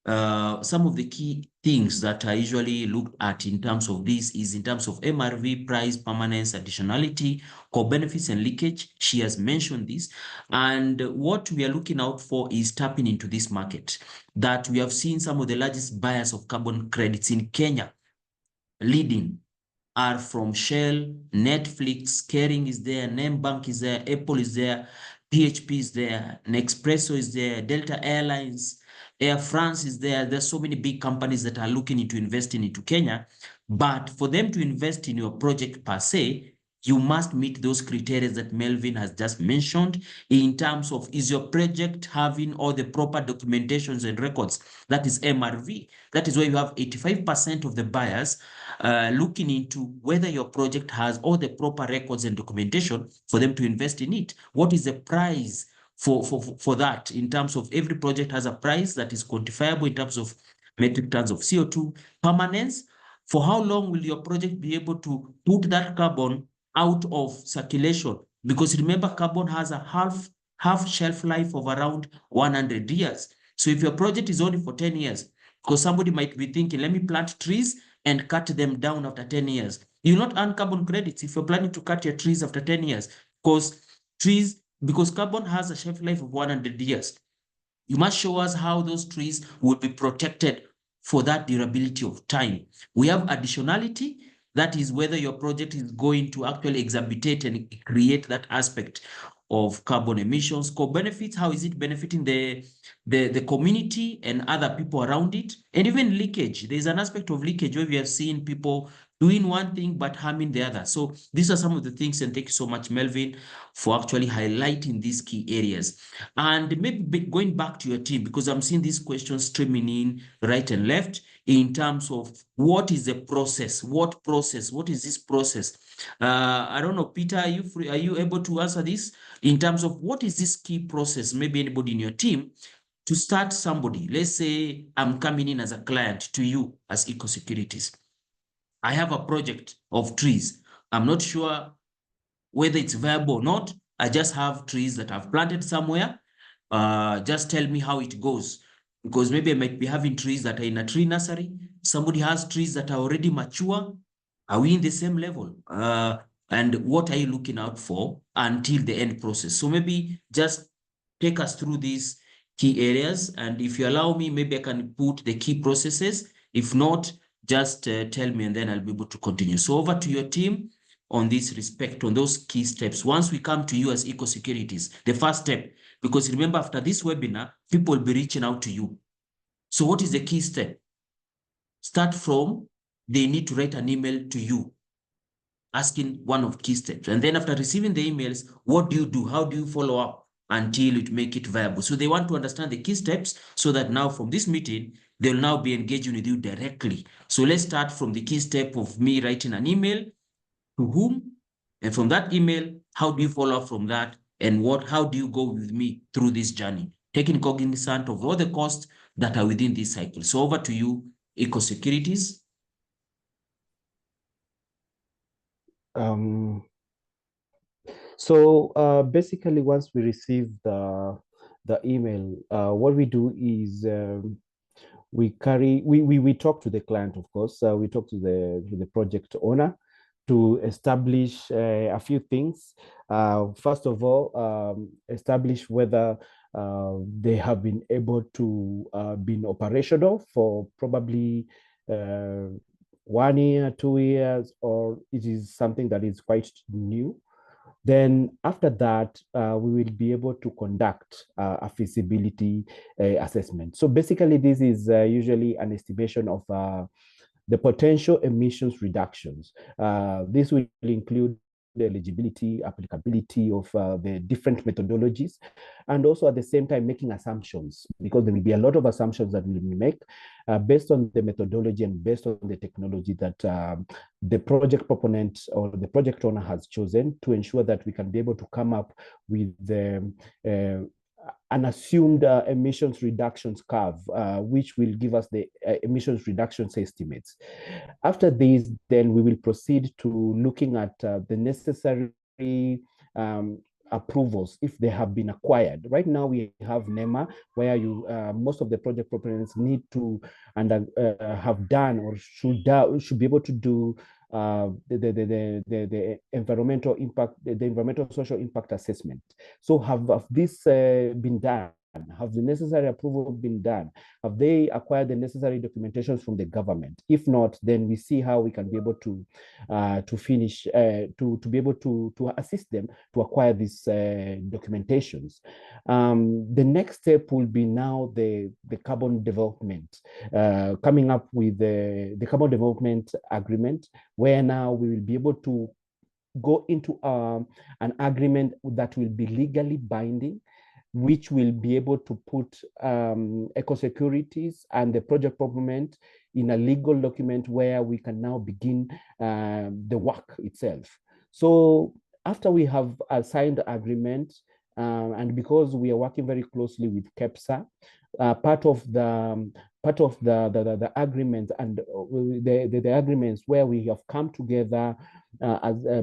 some of the key things that are usually looked at in terms of this is in terms of MRV, price, permanence, additionality, core benefits, and leakage. She has mentioned this. And what we are looking out for is tapping into this market, that we have seen some of the largest buyers of carbon credits in Kenya leading are from Shell, Netflix, Kering is there, Namebank is there, Apple is there, PHP is there, Nespresso is there, Delta Airlines, Air France is there. There's so many big companies that are looking into investing into Kenya. But for them to invest in your project per se, you must meet those criteria that Melvin has just mentioned in terms of, is your project having all the proper documentations and records? That is MRV. That is why you have 85% of the buyers looking into whether your project has all the proper records and documentation for them to invest in it. What is the price for that? In terms of, every project has a price that is quantifiable in terms of metric tons of CO2. Permanence, for how long will your project be able to put that carbon out of circulation? Because remember, carbon has a half shelf life of around 100 years. So if your project is only for 10 years, because somebody might be thinking, let me plant trees and cut them down after 10 years. You'll not earn carbon credits if you're planning to cut your trees after 10 years, because carbon has a shelf life of 100 years. You must show us how those trees will be protected for that durability of time. We have additionality. That is whether your project is going to actually exacerbate and create that aspect of carbon emissions. Core benefits, how is it benefiting the community and other people around it? And even leakage. There's an aspect of leakage where we have seen people doing one thing but harming the other. So these are some of the things, and thank you so much, Melvin, for actually highlighting these key areas. And maybe going back to your team, because I'm seeing these questions streaming in right and left in terms of what is the process? What is this process? I don't know, Peter, are you able to answer this in terms of what is this key process? Maybe anybody in your team to start somebody. Let's say I'm coming in as a client to you as EcoSecurities. I have a project of trees. I'm not sure whether it's viable or not. I just have trees that I've planted somewhere. Just tell me how it goes. Because maybe I might be having trees that are in a tree nursery. Somebody has trees that are already mature. Are we in the same level? And what are you looking out for until the end process? So maybe just take us through these key areas. And if you allow me, maybe I can put the key processes. If not, just tell me and then I'll be able to continue. So over to your team on this respect, on those key steps. Once we come to you as EcoSecurities, the first step, because remember after this webinar, people will be reaching out to you. So what is the key step? Start from, they need to write an email to you asking one of key steps. And then after receiving the emails, what do you do? How do you follow up until you make it viable? So they want to understand the key steps so that now from this meeting, they'll now be engaging with you directly. So let's start from the key step of me writing an email to whom, and from that email, how do you follow up from that? And how do you go with me through this journey? Taking cognizant of all the costs that are within this cycle. So over to you, EcoSecurities. Basically, once we receive the email, what we do is we talk to the client, of course. We talk to the project owner to establish a few things. First of all, establish whether they have been able to be operational for probably 1 year, 2 years, or it is something that is quite new. Then after that, we will be able to conduct a feasibility assessment. So basically, this is usually an estimation of the potential emissions reductions. This will include the eligibility, applicability of the different methodologies, and also at the same time making assumptions, because there will be a lot of assumptions that we will make based on the methodology and based on the technology that the project proponent or the project owner has chosen, to ensure that we can be able to come up with an assumed emissions reductions curve, which will give us the emissions reductions estimates. After this, then we will proceed to looking at the necessary approvals if they have been acquired. Right now we have NEMA, where most of the project proponents need to have done or should be able to do the environmental impact, the environmental social impact assessment. So have this been done? Have the necessary approval been done? Have they acquired the necessary documentations from the government? If not, then we see how we can be able to finish, to be able to assist them to acquire these documentations. The next step will be now the carbon development, coming up with the carbon development agreement, where now we will be able to go into an agreement that will be legally binding, which will be able to put EcoSecurities and the project proponent in a legal document where we can now begin the work itself. So after we have a signed agreement, and because we are working very closely with KEPSA, part of the agreement and the agreements where we have come together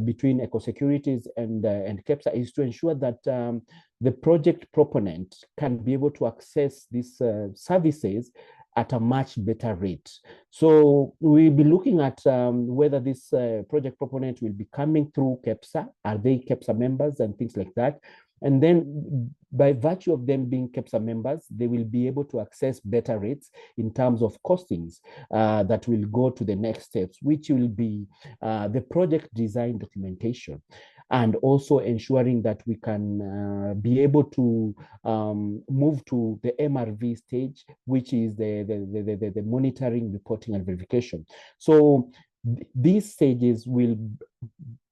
between EcoSecurities and KEPSA is to ensure that the project proponent can be able to access these services at a much better rate. So we'll be looking at whether this project proponent will be coming through KEPSA. Are they KEPSA members and things like that? And then by virtue of them being KEPSA members, they will be able to access better rates in terms of costings that will go to the next steps, which will be the project design documentation, and also ensuring that we can be able to move to the MRV stage, which is the monitoring, reporting, and verification. So these stages will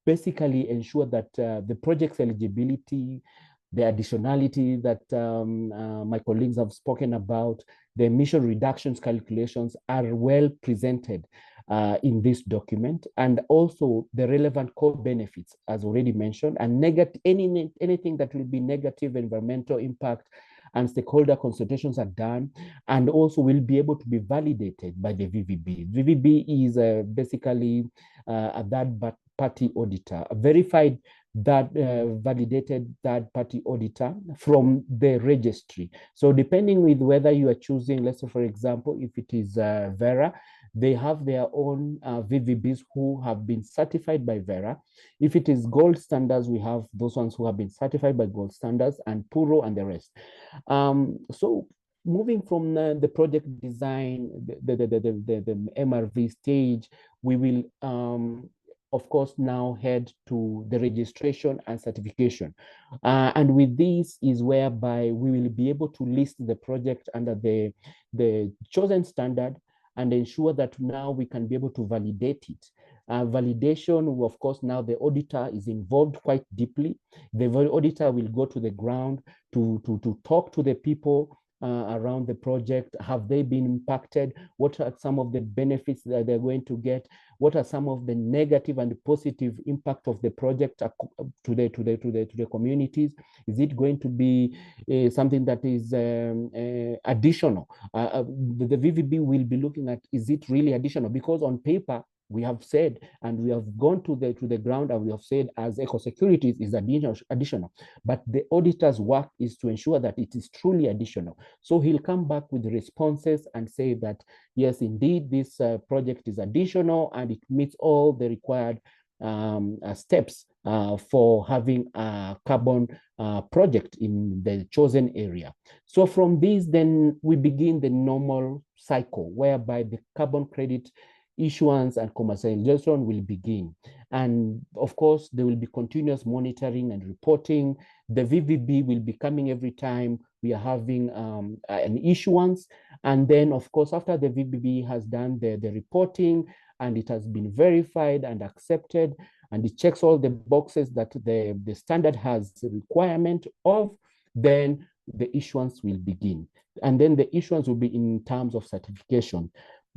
basically ensure that the project's eligibility, the additionality that my colleagues have spoken about, the emission reductions calculations are well presented in this document, and also the relevant core benefits, as already mentioned, and anything that will be negative environmental impact and stakeholder consultations are done, and also will be able to be validated by the VVB. VVB is basically a third party auditor, a verified that validated third-party auditor from the registry. So depending with whether you are choosing, let's say, for example, if it is Vera, they have their own VVBs who have been certified by Vera. If it is gold standards, we have those ones who have been certified by gold standards, and Puro and the rest. So moving from the project design, the MRV stage, we will of course now head to the registration and certification. And with this is whereby we will be able to list the project under the chosen standard and ensure that now we can be able to validate it. Validation, of course, now the auditor is involved quite deeply. The auditor will go to the ground to talk to the people around the project. Have they been impacted? What are some of the benefits that they're going to get? What are some of the negative and positive impact of the project to the communities? Is it going to be something that is additional? The VVB will be looking at, is it really additional? Because on paper, we have said, and we have gone to the ground, and we have said as EcoSecurities is additional, but the auditor's work is to ensure that it is truly additional. So he'll come back with responses and say that, yes, indeed, this project is additional and it meets all the required steps for having a carbon project in the chosen area. So from this, then we begin the normal cycle whereby the carbon credit issuance and commercialization will begin. And of course, there will be continuous monitoring and reporting. The VVB will be coming every time we are having an issuance. And then, of course, after the VVB has done the reporting and it has been verified and accepted, and it checks all the boxes that the standard has the requirement of, then the issuance will begin. And then the issuance will be in terms of certification,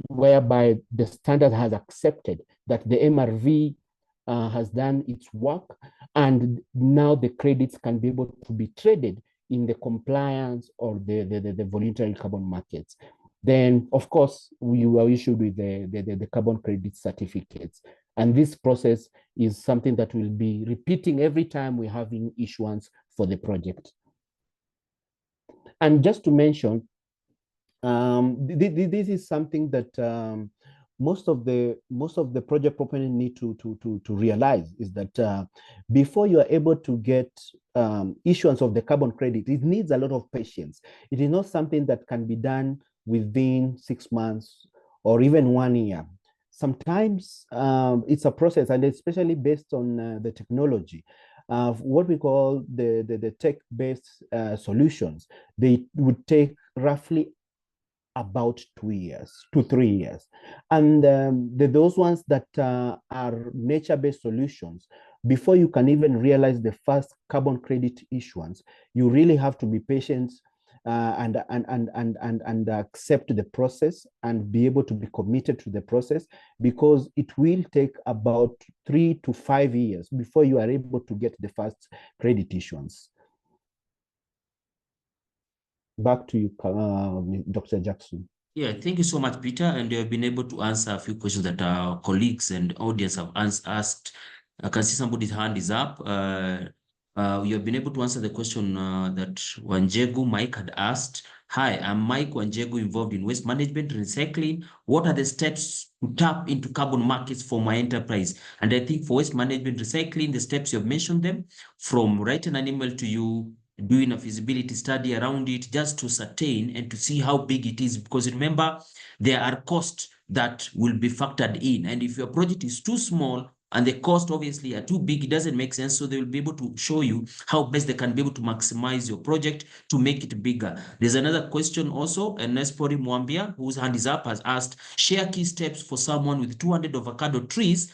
whereby the standard has accepted that the MRV has done its work, and now the credits can be able to be traded in the compliance or the voluntary carbon markets. Then, of course, we were issued with the carbon credit certificates. And this process is something that will be repeating every time we're having issuance for the project. And just to mention, this is something that most of the project proponents need to realize, is that before you are able to get issuance of the carbon credit, it needs a lot of patience. It is not something that can be done within 6 months or even 1 year. Sometimes it's a process, and especially based on the technology. What we call the tech-based solutions, they would take roughly about 2 years, 2 to 3 years. And those ones that are nature-based solutions, before you can even realize the first carbon credit issuance, you really have to be patient and accept the process and be able to be committed to the process, because it will take about 3 to 5 years before you are able to get the first credit issuance. Back to you, Dr. Jackson. Yeah, thank you so much, Peter. And you have been able to answer a few questions that our colleagues and audience have asked. I can see somebody's hand is up. You have been able to answer the question that Wanjegu Mike had asked. Hi, I'm Mike Wanjegu, involved in waste management and recycling. What are the steps to tap into carbon markets for my enterprise? And I think for waste management recycling, the steps you have mentioned them, from writing an email to you, doing a feasibility study around it, just to ascertain and to see how big it is. Because remember, there are costs that will be factored in. And if your project is too small and the cost obviously are too big, it doesn't make sense. So they will be able to show you how best they can be able to maximize your project to make it bigger. There's another question also, and Nespori Mwambia, whose hand is up, has asked, share key steps for someone with 200 avocado trees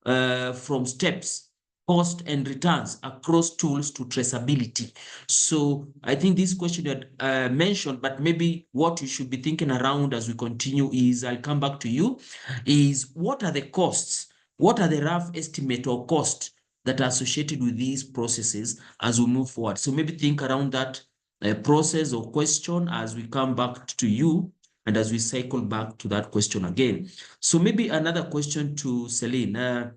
from steps, cost and returns across tools to traceability. So I think this question had mentioned, but maybe what you should be thinking around as we continue is, I'll come back to you, is what are the costs? What are the rough estimate or cost that are associated with these processes as we move forward? So maybe think around that process or question as we come back to you and as we cycle back to that question again. So maybe another question to Celine.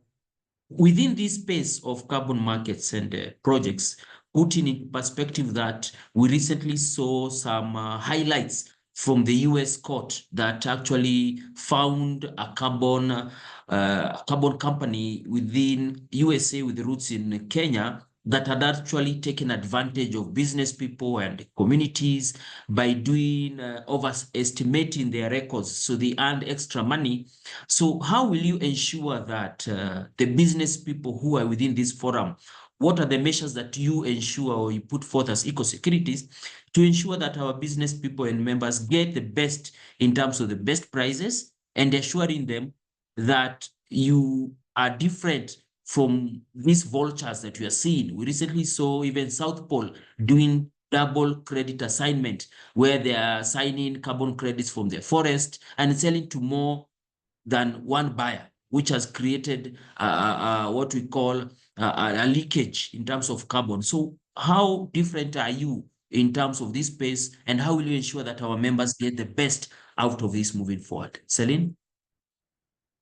within this space of carbon markets and projects, putting in perspective that we recently saw some highlights from the US court that actually found a carbon company within USA with roots in Kenya that had actually taken advantage of business people and communities by doing overestimating their records, so they earned extra money. So how will you ensure that the business people who are within this forum, what are the measures that you ensure or you put forth as EcoSecurities to ensure that our business people and members get the best in terms of the best prices, and assuring them that you are different from these vultures that we are seeing? We recently saw even South Pole doing double credit assignment, where they are signing carbon credits from their forest and selling to more than one buyer, which has created what we call a leakage in terms of carbon. So how different are you in terms of this space, and how will you ensure that our members get the best out of this moving forward? Celine?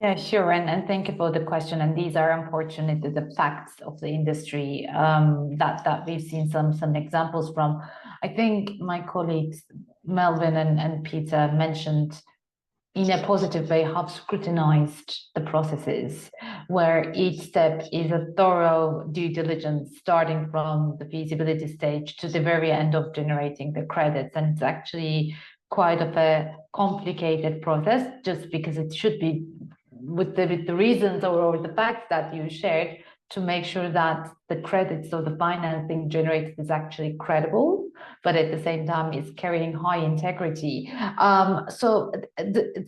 Yeah, sure. And thank you for the question. And these are unfortunately the facts of the industry that we've seen some examples from. I think my colleagues, Melvin and Peter, mentioned in a positive way have scrutinized the processes, where each step is a thorough due diligence, starting from the feasibility stage to the very end of generating the credits. And it's actually quite of a complicated process, just because it should be with the reasons or the facts that you shared, to make sure that the credits or the financing generated is actually credible, but at the same time is carrying high integrity. So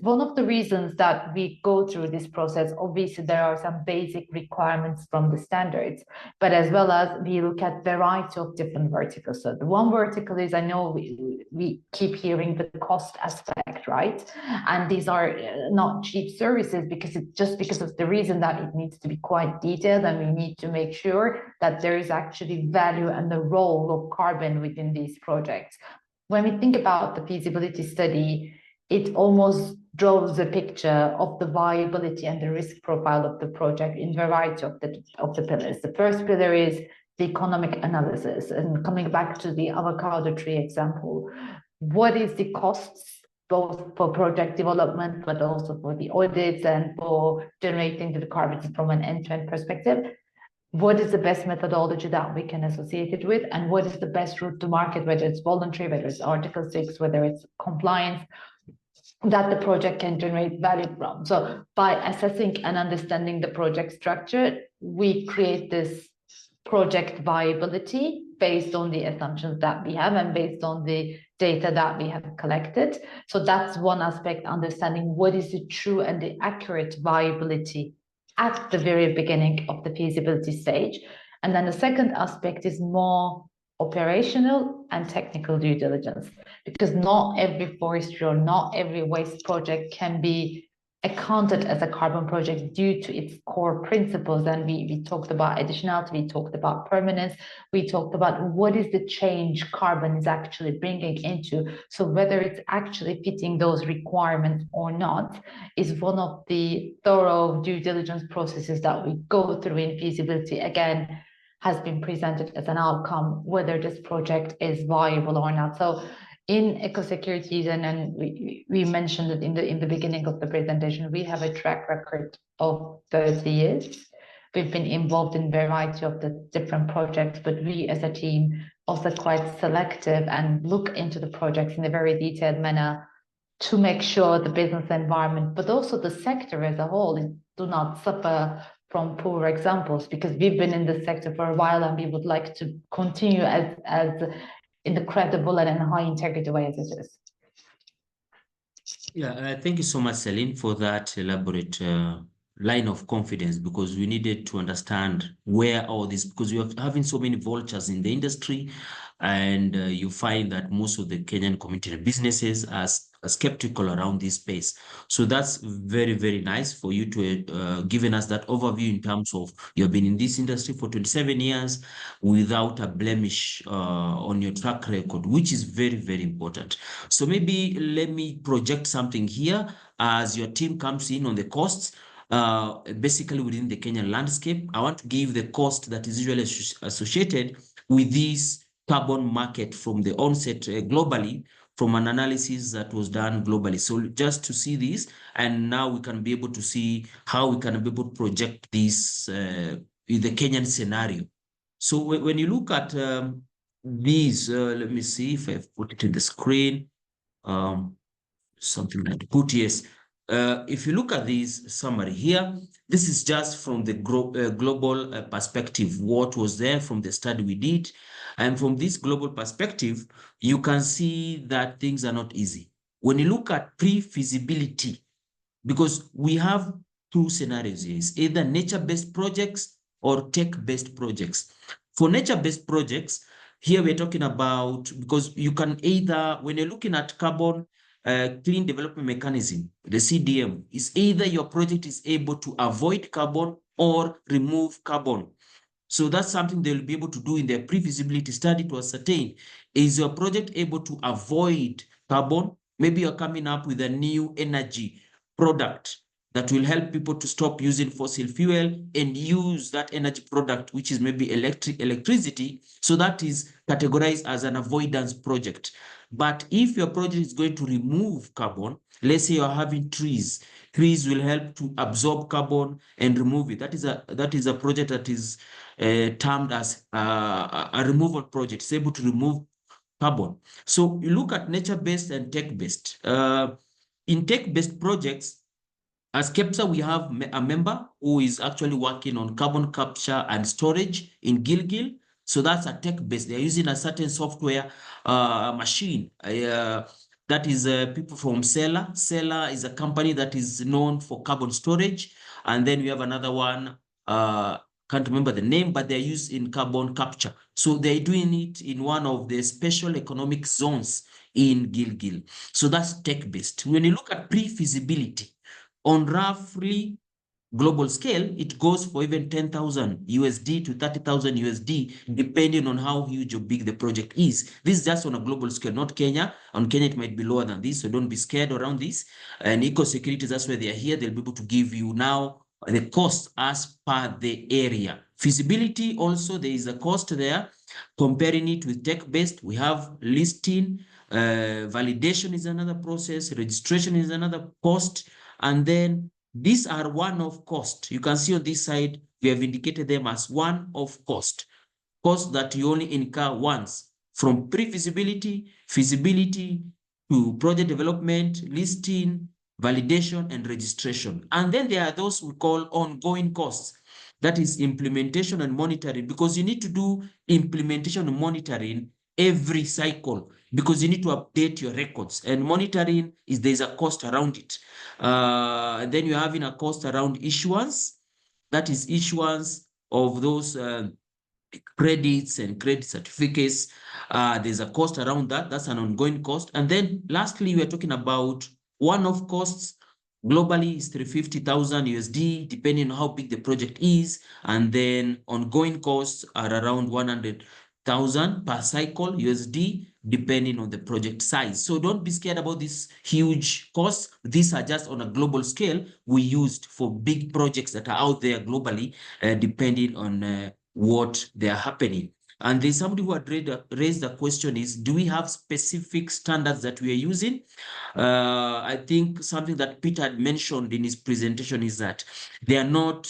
one of the reasons that we go through this process, obviously there are some basic requirements from the standards, but as well as we look at variety of different verticals. So the one vertical is, I know we keep hearing the cost aspect, right? And these are not cheap services, because it's just because of the reason that it needs to be quite detailed, and we need to make sure that there is actually value and the role of carbon within these projects. When we think about the feasibility study, it almost draws a picture of the viability and the risk profile of the project in variety of the pillars. The first pillar is the economic analysis, and coming back to the avocado tree example, what is the costs both for project development, but also for the audits and for generating the carbon from an end-to-end perspective? What is the best methodology that we can associate it with, and what is the best route to market, whether it's voluntary, whether it's Article 6, whether it's compliance, that the project can generate value from. So by assessing and understanding the project structure, we create this project viability based on the assumptions that we have and based on the data that we have collected. So that's one aspect, understanding what is the true and the accurate viability at the very beginning of the feasibility stage. And then the second aspect is more operational and technical due diligence, because not every forestry or not every waste project can be accounted as a carbon project due to its core principles. And we talked about additionality, we talked about permanence, we talked about what is the change carbon is actually bringing into. So whether it's actually fitting those requirements or not is one of the thorough due diligence processes that we go through in feasibility. Again, has been presented as an outcome, whether this project is viable or not. So in EcoSecurities, and we mentioned it in the beginning of the presentation, we have a track record of 30 years. We've been involved in a variety of the different projects, but we as a team also quite selective and look into the projects in a very detailed manner to make sure the business environment, but also the sector as a whole, do not suffer from poor examples, because we've been in the sector for a while and we would like to continue as in the credible and in a high integrity way as it is. Yeah, thank you so much, Celine, for that elaborate line of confidence, because we needed to understand where all this, because we are having so many vultures in the industry, and you find that most of the Kenyan community and businesses are skeptical around this space. So that's very, very nice for you to given us that overview in terms of you've been in this industry for 27 years without a blemish on your track record, which is very, very important. So maybe let me project something here as your team comes in on the costs. basically within the Kenyan landscape. I want to give the cost that is usually associated with this carbon market from the onset globally, from an analysis that was done globally. So just to see this, and now we can be able to see how we can be able to project this in the Kenyan scenario. So when you look at these, let me see if I've put it in the screen. Something like put, yes. If you look at this summary here, this is just from the global perspective, what was there from the study we did. And from this global perspective, you can see that things are not easy. When you look at pre-feasibility, because we have two scenarios here, it's either nature-based projects or tech-based projects. For nature-based projects, here we're talking about, because you can either, when you're looking at carbon clean development mechanism, the CDM, is either your project is able to avoid carbon or remove carbon. So that's something they'll be able to do in their pre-feasibility study to ascertain, is your project able to avoid carbon? Maybe you're coming up with a new energy product that will help people to stop using fossil fuel and use that energy product, which is maybe electricity. So that is categorized as an avoidance project. But if your project is going to remove carbon, let's say you're having trees will help to absorb carbon and remove it. That is a project that is termed as a removal project. It's able to remove carbon. So you look at nature-based and tech-based. In tech-based projects, as KEPSA, we have a member who is actually working on carbon capture and storage in Gilgil. So that's a tech-based. They're using a certain software machine. That is people from Sela. Sela is a company that is known for carbon storage. And then we have another one, can't remember the name, but they're used in carbon capture. So they're doing it in one of the special economic zones in Gilgil. So that's tech-based. When you look at pre-feasibility, on roughly global scale, it goes for even 10,000 USD to 30,000 USD, depending on how huge or big the project is. This is just on a global scale, not Kenya. On Kenya, it might be lower than this, so don't be scared around this. And EcoSecurities, that's where they are here. They'll be able to give you now the cost as per the area. Feasibility also, there is a cost there. Comparing it with tech-based, we have listing, validation is another process, registration is another cost, and then these are one-off cost. You can see on this side, we have indicated them as one-off cost that you only incur once, from pre-feasibility, feasibility, to project development, listing, validation, and registration. And then there are those we call ongoing costs. That is implementation and monitoring, because you need to do implementation and monitoring every cycle, because you need to update your records, and monitoring there's a cost around it. Then you're having a cost around issuance. That is issuance of those credits and credit certificates. There's a cost around that. That's an ongoing cost. And then lastly, we're talking about one-off costs. Globally is 350,000 USD, depending on how big the project is. And then ongoing costs are around 100,000 per cycle USD, depending on the project size. So don't be scared about this huge costs. These are just on a global scale we used for big projects that are out there globally, depending on what they are happening. And there's somebody who had raised the question is, do we have specific standards that we are using? I think something that Peter had mentioned in his presentation is that they are not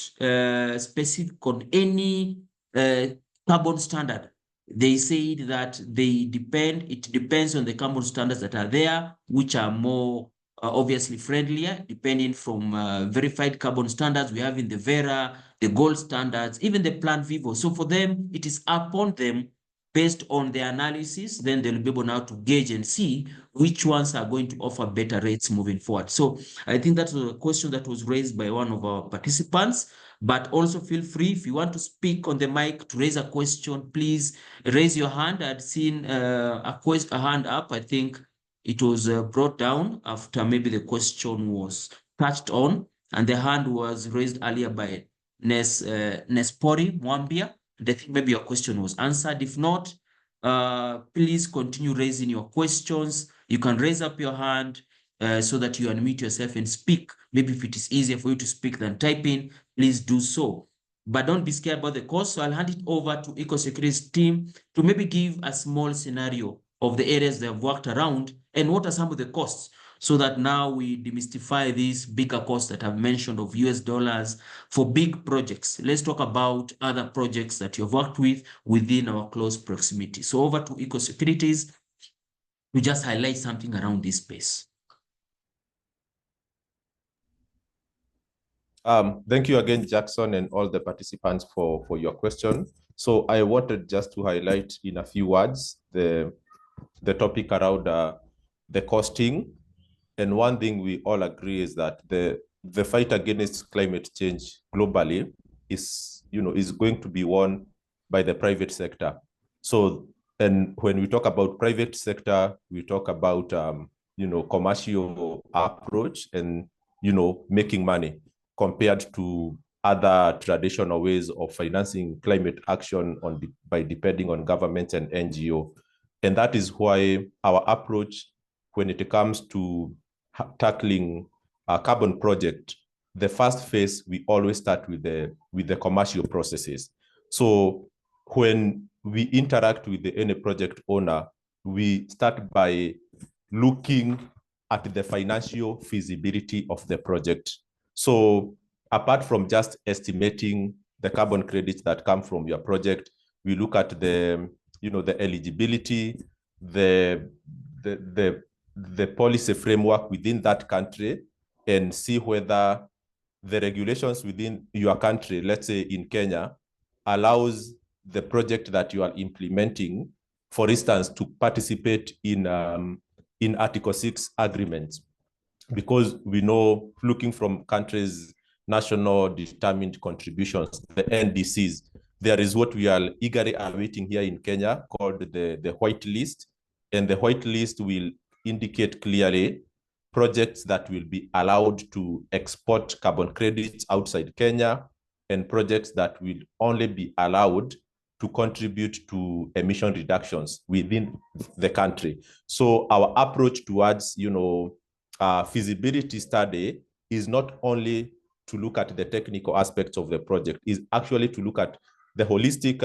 specific on any carbon standard. They said that it depends on the carbon standards that are there, which are more obviously friendlier, depending from verified carbon standards we have in the Vera, the gold standards, even the Plan Vivo. So for them, it is upon them, based on the analysis, then they'll be able now to gauge and see which ones are going to offer better rates moving forward. So I think that was a question that was raised by one of our participants, but also feel free, if you want to speak on the mic to raise a question, please raise your hand. I'd seen a hand up. I think it was brought down after maybe the question was touched on, and the hand was raised earlier by Nespori Mwambia. I think maybe your question was answered. If not, please continue raising your questions. You can raise up your hand so that you unmute yourself and speak. Maybe if it is easier for you to speak than typing, please do so. But don't be scared about the cost. So I'll hand it over to EcoSecurities team to maybe give a small scenario of the areas they have worked around and what are some of the costs, so that now we demystify these bigger costs that I've mentioned of US dollars for big projects. Let's talk about other projects that you've worked with within our close proximity. So over to EcoSecurities to just highlight something around this space. Thank you again, Jackson, and all the participants for your question. So I wanted just to highlight in a few words the topic around the costing. And one thing we all agree is that the fight against climate change globally is going to be won by the private sector. So, and when we talk about private sector, we talk about commercial approach and making money, compared to other traditional ways of financing climate action by depending on government and NGO. And that is why our approach, when it comes to tackling a carbon project, the first phase, we always start with the commercial processes. So when we interact with any project owner, we start by looking at the financial feasibility of the project. So apart from just estimating the carbon credits that come from your project, we look at the eligibility, the policy framework within that country, and see whether the regulations within your country, let's say in Kenya, allows the project that you are implementing, for instance, to participate in Article 6 agreements. Because we know, looking from countries' national determined contributions, the NDCs, there is what we are eagerly awaiting here in Kenya called the white list. And the white list will indicate clearly projects that will be allowed to export carbon credits outside Kenya, and projects that will only be allowed to contribute to emission reductions within the country. So our approach towards, feasibility study is not only to look at the technical aspects of the project, is actually to look at the holistic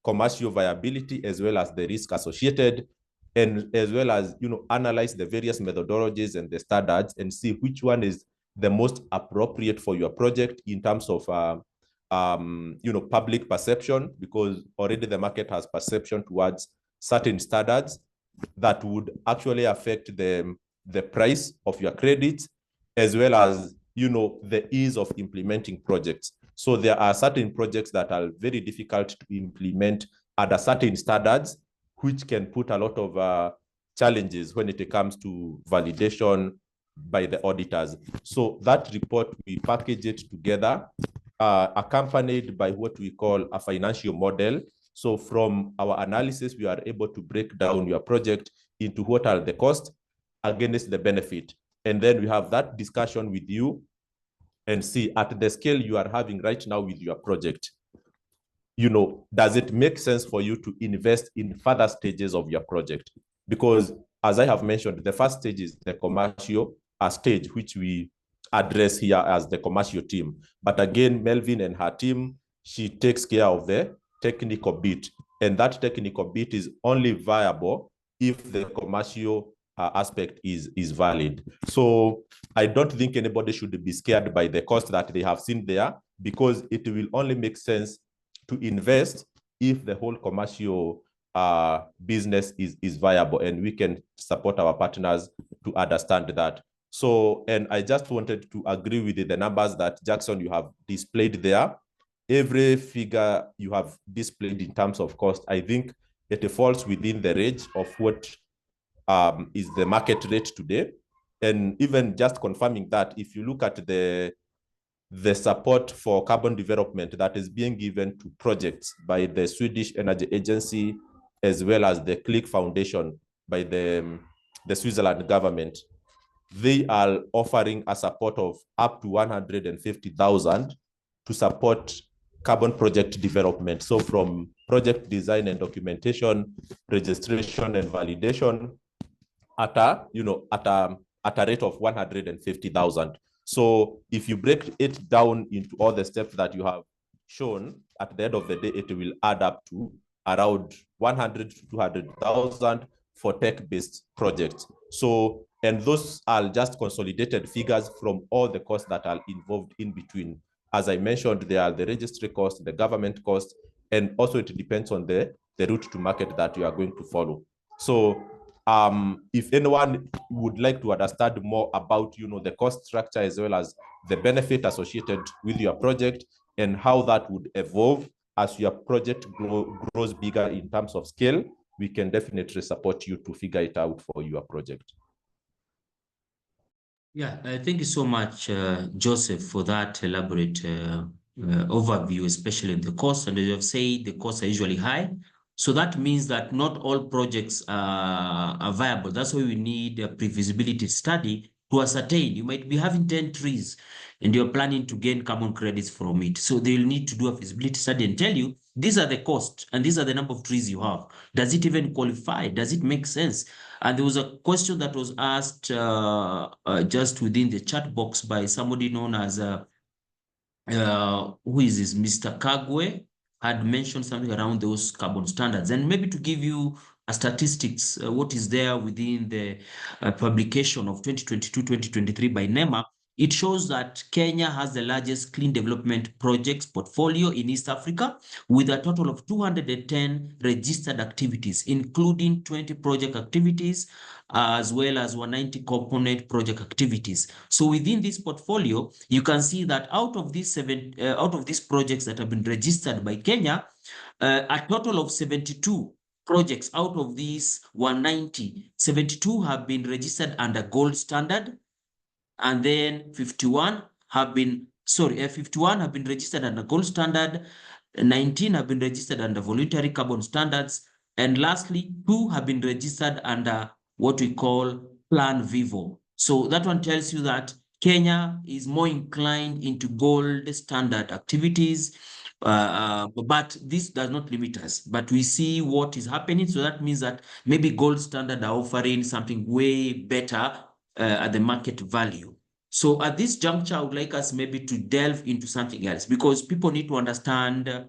commercial viability, as well as the risk associated, and as well as analyze the various methodologies and the standards and see which one is the most appropriate for your project in terms of public perception, because already the market has perception towards certain standards that would actually affect the price of your credits, as well as the ease of implementing projects. So there are certain projects that are very difficult to implement under certain standards, which can put a lot of challenges when it comes to validation by the auditors. So that report, we package it together, accompanied by what we call a financial model. So from our analysis, we are able to break down your project into what are the costs against the benefit. And then we have that discussion with you and see at the scale you are having right now with your project, does it make sense for you to invest in further stages of your project? Because as I have mentioned, the first stage is the commercial stage, which we address here as the commercial team. But again, Melvin and her team, she takes care of the technical bit. And that technical bit is only viable if the commercial aspect is valid. So I don't think anybody should be scared by the cost that they have seen there, because it will only make sense to invest if the whole commercial business is viable, and we can support our partners to understand that. So, and I just wanted to agree with the numbers that Jackson, you have displayed there. Every figure you have displayed in terms of cost, I think it falls within the range of what is the market rate today. And even just confirming that, if you look at the support for carbon development that is being given to projects by the Swedish Energy Agency, as well as the Click Foundation by the Switzerland government, they are offering a support of up to 150,000 to support carbon project development. So from project design and documentation, registration and validation, at a at a rate of 150,000. So if you break it down into all the steps that you have shown, at the end of the day, it will add up to around 100 to 200,000 for tech-based projects. So, and those are just consolidated figures from all the costs that are involved in between. As I mentioned, there are the registry costs, the government costs, and also it depends on the route to market that you are going to follow. So if anyone would like to understand more about, the cost structure as well as the benefit associated with your project and how that would evolve as your project grows bigger in terms of scale, we can definitely support you to figure it out for your project. Yeah, thank you so much, Joseph, for that elaborate overview, especially the costs. And as you have said, the costs are usually high. So that means that not all projects are viable. That's why we need a pre-feasibility study to ascertain. You might be having 10 trees and you're planning to gain carbon credits from it. So they'll need to do a feasibility study and tell you, these are the costs and these are the number of trees you have. Does it even qualify? Does it make sense? And there was a question that was asked just within the chat box by somebody known as, who is this, Mr. Kagwe, had mentioned something around those carbon standards. And maybe to give you a statistics, what is there within the publication of 2022-2023 by NEMA, it shows that Kenya has the largest clean development projects portfolio in East Africa with a total of 210 registered activities, including 20 project activities, as well as 190 component project activities. So within this portfolio, you can see that out of these projects that have been registered by Kenya, a total of 72 projects out of these 190, 72 have been registered under gold standard, and then 51 have been registered under gold standard, 19 have been registered under voluntary carbon standards, and lastly, 2 have been registered under what we call Plan Vivo. So that one tells you that Kenya is more inclined into gold standard activities, but this does not limit us. But we see what is happening. So that means that maybe gold standard are offering something way better at the market value. So at this juncture, I would like us maybe to delve into something else, because people need to understand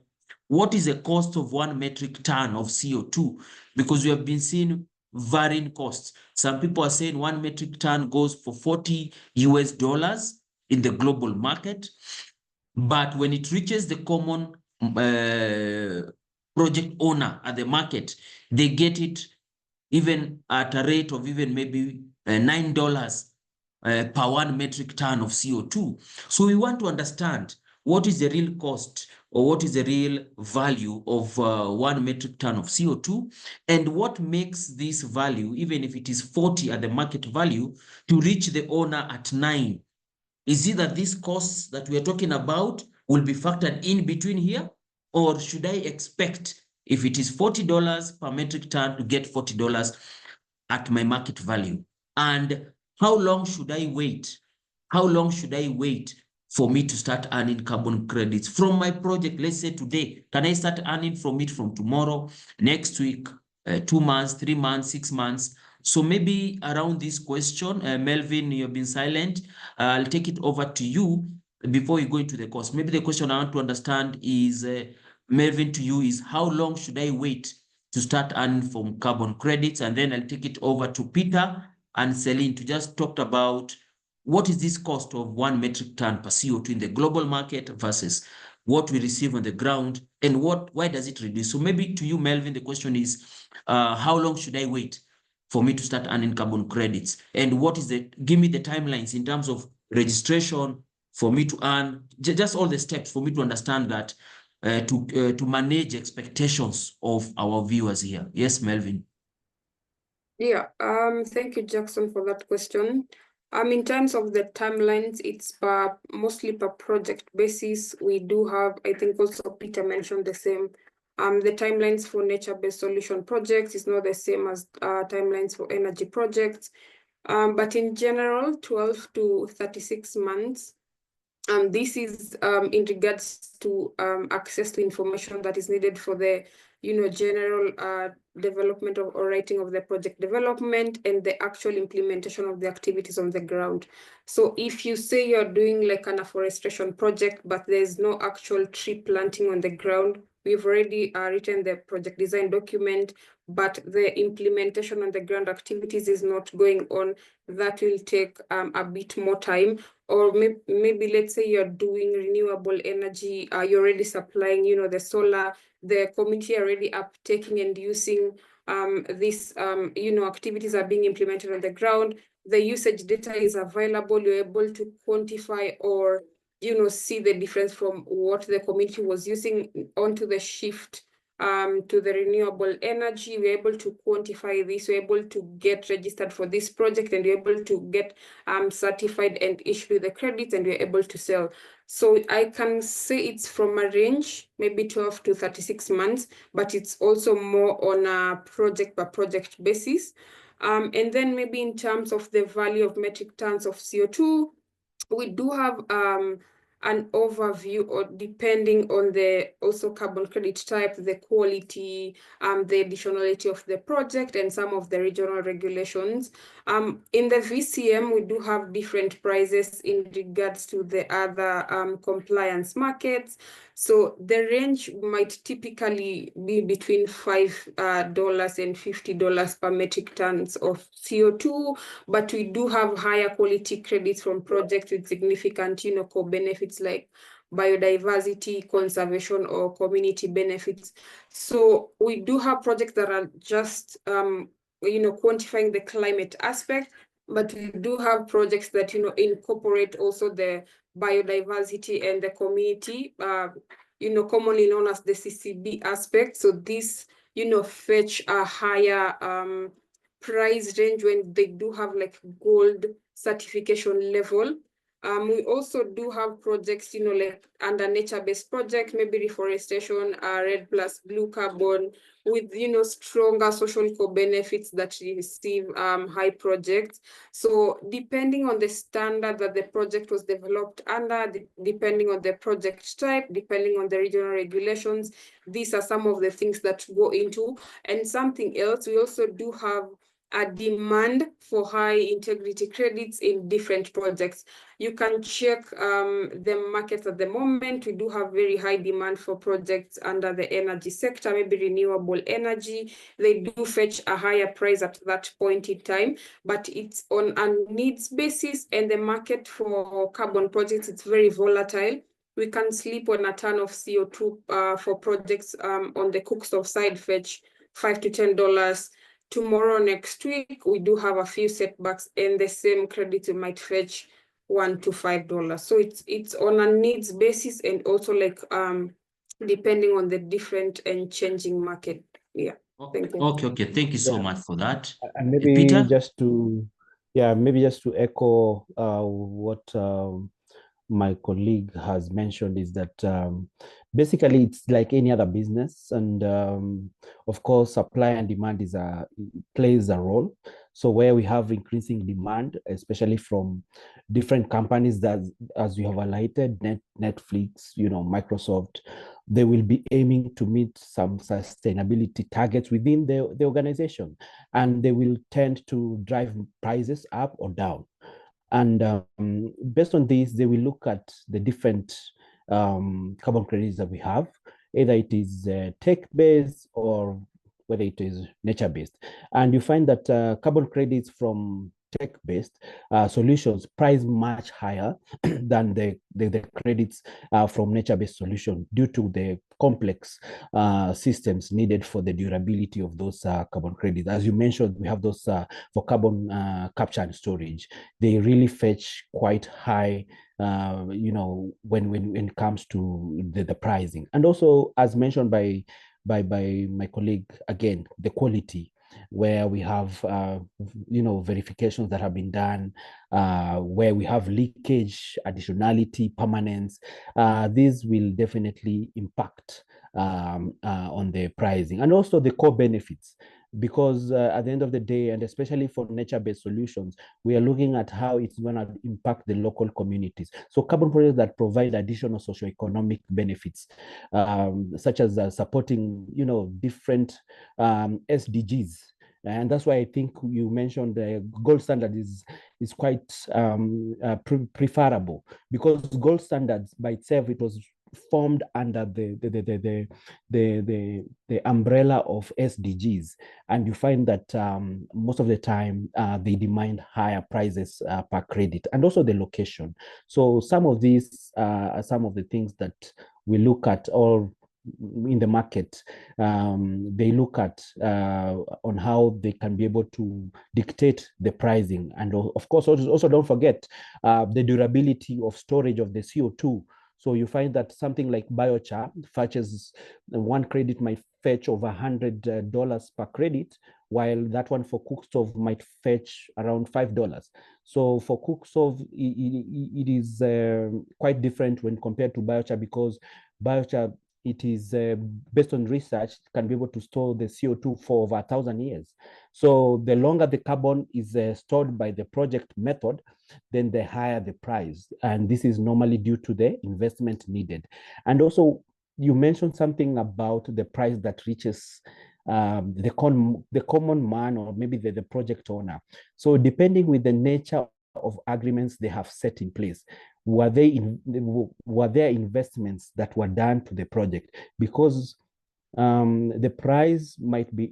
what is the cost of 1 metric ton of CO2, because we have been seeing varying costs. Some people are saying 1 metric ton goes for $40 US in the global market. But when it reaches the common project owner at the market, they get it even at a rate of even maybe $9 per 1 metric ton of CO2. So we want to understand what is the real cost or what is the real value of 1 metric ton of CO2, and what makes this value, even if it is 40 at the market value, to reach the owner at 9. Is it that these costs that we are talking about will be factored in between here? Or should I expect, if it is $40 per metric ton, to get $40 at my market value? And how long should I wait? How long should I wait for me to start earning carbon credits from my project? Let's say today, can I start earning from it from tomorrow, next week, 2 months, 3 months, 6 months? So maybe around this question, Melvin, you've been silent. I'll take it over to you before you go into the course. Maybe the question I want to understand is, Melvin, to you is, how long should I wait to start earning from carbon credits? And then I'll take it over to Peter and Celine to just talk about what is this cost of 1 metric ton per CO2 in the global market versus what we receive on the ground, and why does it reduce? So maybe to you, Melvin, the question is, how long should I wait for me to start earning carbon credits? And give me the timelines in terms of registration for me to earn, just all the steps for me to understand that, to manage expectations of our viewers here. Yes, Melvin. Yeah, thank you, Jackson, for that question. In terms of the timelines, it's mostly per project basis. We do have, I think also Peter mentioned the same. The timelines for nature-based solution projects is not the same as timelines for energy projects. But in general, 12 to 36 months. This is in regards to access to information that is needed for the general development of or writing of the project development and the actual implementation of the activities on the ground. So if you say you're doing like an afforestation project, but there's no actual tree planting on the ground, we've already written the project design document, but the implementation on the ground activities is not going on. That will take a bit more time. Or maybe let's say you're doing renewable energy, you're already supplying, the solar, the community already uptaking and using these, activities are being implemented on the ground. The usage data is available, you're able to quantify or, see the difference from what the community was using onto the shift to the renewable energy. We're able to quantify this, we're able to get registered for this project, and we're able to get certified and issue the credits, and we're able to sell. So I can say it's from a range, maybe 12 to 36 months, but it's also more on a project by project basis. And then maybe in terms of the value of metric tons of CO2, we do have an overview, or depending on the also carbon credit type, the quality, the additionality of the project, and some of the regional regulations. In the VCM, we do have different prices in regards to the other compliance markets. So the range might typically be between $5 and $50 per metric tons of CO2, but we do have higher quality credits from projects with significant, core benefits like biodiversity, conservation, or community benefits. So we do have projects that are just, quantifying the climate aspect, but we do have projects that, incorporate also the biodiversity and the community, commonly known as the CCB aspect. So this, fetch a higher price range when they do have like gold certification level. We also do have projects, like under nature-based project, maybe reforestation, red plus blue carbon, with, stronger social co-benefits that receive high projects. So depending on the standard that the project was developed under, depending on the project type, depending on the regional regulations, these are some of the things that go into. And something else, we also do have a demand for high integrity credits in different projects. You can check the markets at the moment. We do have very high demand for projects under the energy sector, maybe renewable energy. They do fetch a higher price at that point in time, but it's on a needs basis, and the market for carbon projects, it's very volatile. We can sleep on a ton of CO2 for projects on the cookstove side fetch $5 to $10. Tomorrow, next week, we do have a few setbacks, and the same credit might fetch $1 to $5. So it's on a needs basis, and also like depending on the different and changing market. Yeah. Thank you. Okay. Thank you so much for that. And maybe Peter? just to echo what my colleague has mentioned, is that basically it's like any other business, and of course supply and demand plays a role. So where we have increasing demand, especially from different companies that, as you have highlighted, Netflix, Microsoft, they will be aiming to meet some sustainability targets within the organization, and they will tend to drive prices up or down. And based on this, they will look at the different carbon credits that we have, either it is tech-based or whether it is nature-based. And you find that carbon credits from tech-based solutions price much higher than the credits from nature-based solution, due to the complex systems needed for the durability of those carbon credits. As you mentioned, we have those for carbon capture and storage. They really fetch quite high, when it comes to the pricing. And also, as mentioned by my colleague, again, the quality, where we have verifications that have been done, where we have leakage, additionality, permanence. These will definitely impact on the pricing, and also the core benefits. because at the end of the day, and especially for nature-based solutions, we are looking at how it's going to impact the local communities. So carbon projects that provide additional socioeconomic benefits, such as supporting, different SDGs. And that's why I think you mentioned the gold standard is quite preferable, because gold standards by itself, it was formed under the umbrella of SDGs, and you find that most of the time they demand higher prices per credit, and also the location. So some of these are some of the things that we look at all in the market. They look at on how they can be able to dictate the pricing, and of course also don't forget the durability of storage of the CO2. So you find that something like biochar fetches, one credit might fetch over $100 per credit, while that one for cookstove might fetch around $5. So for cookstove, it is quite different when compared to biochar, because biochar, it is based on research, can be able to store the CO2 for over 1,000 years. So the longer the carbon is stored by the project method, then the higher the price. And this is normally due to the investment needed. And also, you mentioned something about the price that reaches the common man, or maybe the project owner. So depending with the nature of agreements they have set in place, were there investments that were done to the project? Because the price might be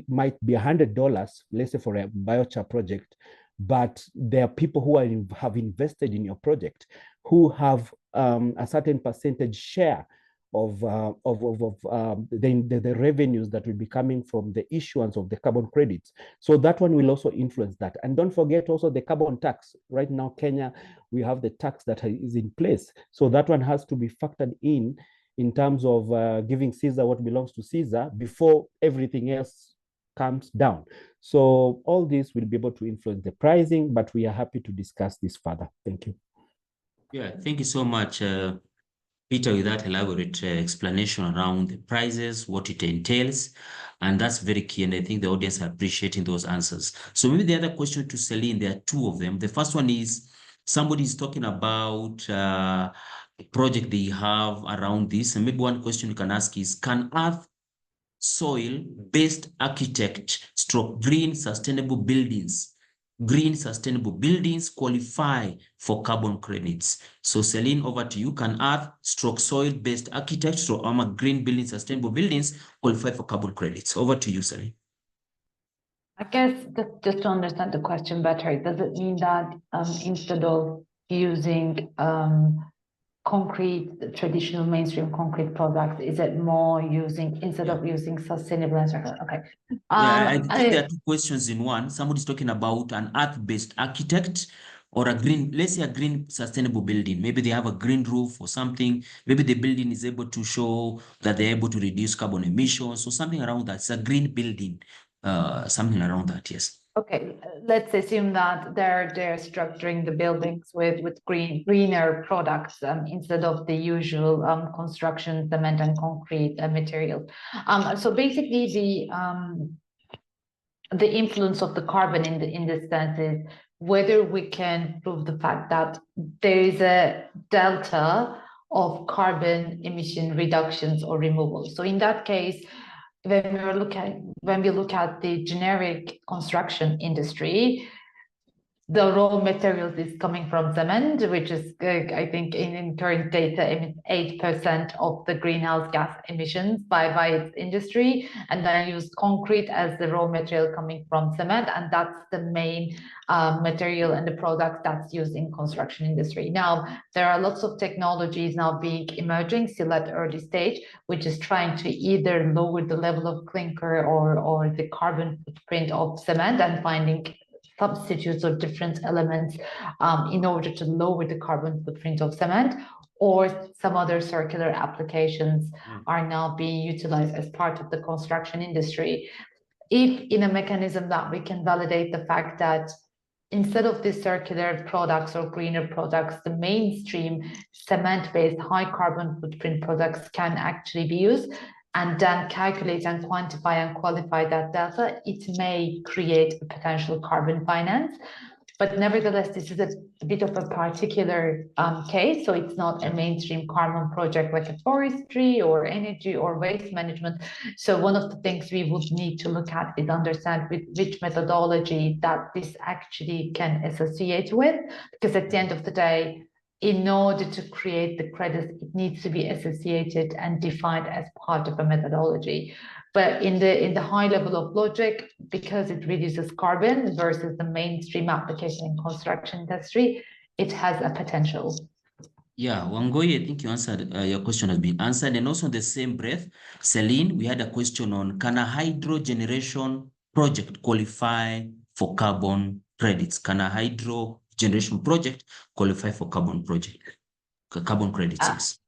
$100, let's say for a biochar project, but there are people who have invested in your project, who have a certain percentage share of the revenues that will be coming from the issuance of the carbon credits. So that one will also influence that. And don't forget also the carbon tax. Right now, Kenya, we have the tax that is in place. So that one has to be factored in terms of giving Caesar what belongs to Caesar before everything else comes down. So all this will be able to influence the pricing, but we are happy to discuss this further. Thank you. Yeah, thank you so much, Peter, with that elaborate explanation around the prices, what it entails, and that's very key, and I think the audience are appreciating those answers. So maybe the other question to Celine, there are two of them. The first one is, somebody is talking about a project they have around this, and maybe one question you can ask is, can earth soil-based architect / green sustainable buildings qualify for carbon credits? So Celine, over to you. Can earth / soil-based architect / green building sustainable buildings qualify for carbon credits? Over to you, Celine. I guess just to understand the question better, does it mean that instead of using concrete, traditional mainstream concrete products, is it more using, instead of using sustainable and circular? Okay. I think there are two questions in one. Somebody's talking about an earth-based architect or a green, let's say a green sustainable building. Maybe they have a green roof or something. Maybe the building is able to show that they're able to reduce carbon emissions or something around that. It's a green building, something around that, yes. Okay, let's assume that they're structuring the buildings with greener products instead of the usual construction cement and concrete material. So basically, the influence of the carbon in this sense is whether we can prove the fact that there is a delta of carbon emission reductions or removals. So in that case, when we look at the generic construction industry, the raw materials is coming from cement, which is, I think, in current data, emits 8% of the greenhouse gas emissions by its industry, and then use concrete as the raw material coming from cement, and that's the main material and the product that's used in construction industry. Now, there are lots of technologies now being emerging, still at early stage, which is trying to either lower the level of clinker or the carbon footprint of cement, and finding substitutes of different elements in order to lower the carbon footprint of cement, or some other circular applications are now being utilized as part of the construction industry. If in a mechanism that we can validate the fact that instead of these circular products or greener products, the mainstream cement-based high carbon footprint products can actually be used, and then calculate and quantify and qualify that delta, it may create a potential carbon finance. But nevertheless, this is a bit of a particular case. So it's not a mainstream carbon project like a forestry or energy or waste management. So one of the things we would need to look at is understand which methodology that this actually can associate with, because at the end of the day, in order to create the credits, it needs to be associated and defined as part of a methodology. But in the high level of logic, because it reduces carbon versus the mainstream application in construction industry, it has a potential. Yeah, Wangoi, I think you answered, your question has been answered. And also in the same breath, Celine, we had a question on, can a hydro generation project qualify for carbon credits? Can a hydro generation project qualify for carbon credits? Yes.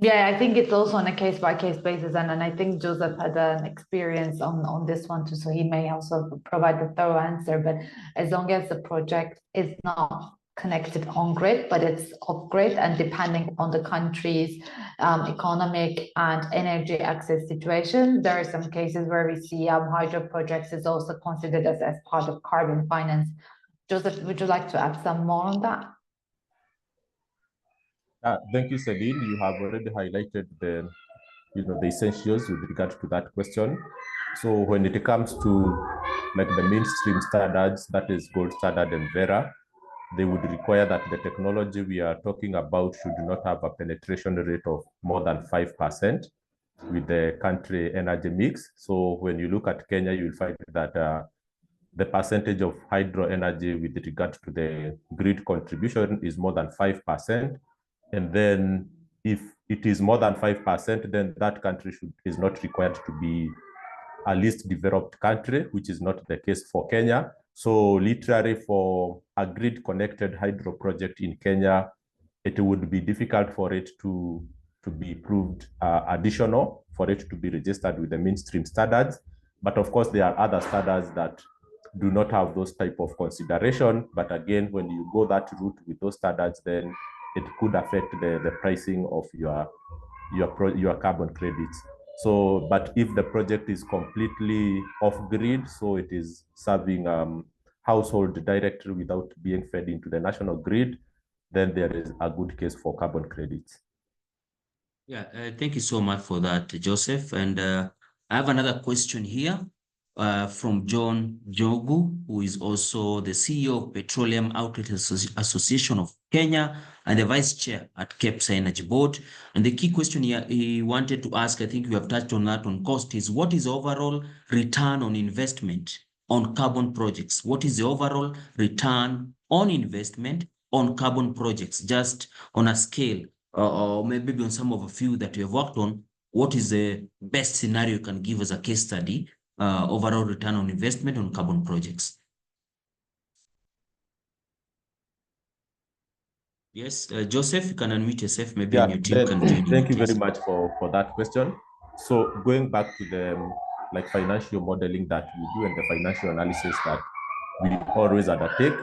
Yeah, I think it's also on a case-by-case basis, and I think Joseph had an experience on this one too, so he may also provide a thorough answer. But as long as the project is not connected on grid, but it's off grid, and depending on the country's economic and energy access situation, there are some cases where we see hydro projects is also considered as part of carbon finance. Joseph, would you like to add some more on that? Thank you, Celine. You have already highlighted the essentials with regard to that question. So when it comes to like the mainstream standards, that is gold standard and Vera, they would require that the technology we are talking about should not have a penetration rate of more than 5% with the country energy mix. So when you look at Kenya, you'll find that the percentage of hydro energy with regard to the grid contribution is more than 5%. And then if it is more than 5%, then that country is not required to be a least developed country, which is not the case for Kenya. So literally for a grid connected hydro project in Kenya, it would be difficult for it to be proved additional, for it to be registered with the mainstream standards. But of course, there are other standards that do not have those type of consideration. But again, when you go that route with those standards, then it could affect the pricing of your carbon credits. So, but if the project is completely off grid, so it is serving household directly without being fed into the national grid, then there is a good case for carbon credits. Yeah, thank you so much for that, Joseph. And I have another question here from John Jogu, who is also the CEO of Petroleum Outlet Association of Kenya and the Vice Chair at KEPSA Energy Board. And the key question here he wanted to ask, I think we have touched on that on cost, is what is the overall return on investment on carbon projects? What is the overall return on investment on carbon projects, just on a scale, or maybe on some of a few that you have worked on? What is the best scenario you can give as a case study, overall return on investment on carbon projects? Yes, Joseph, you can unmute yourself. Maybe your team can join in. Thank you very much for that question. So going back to the like financial modeling that we do and the financial analysis that we always undertake,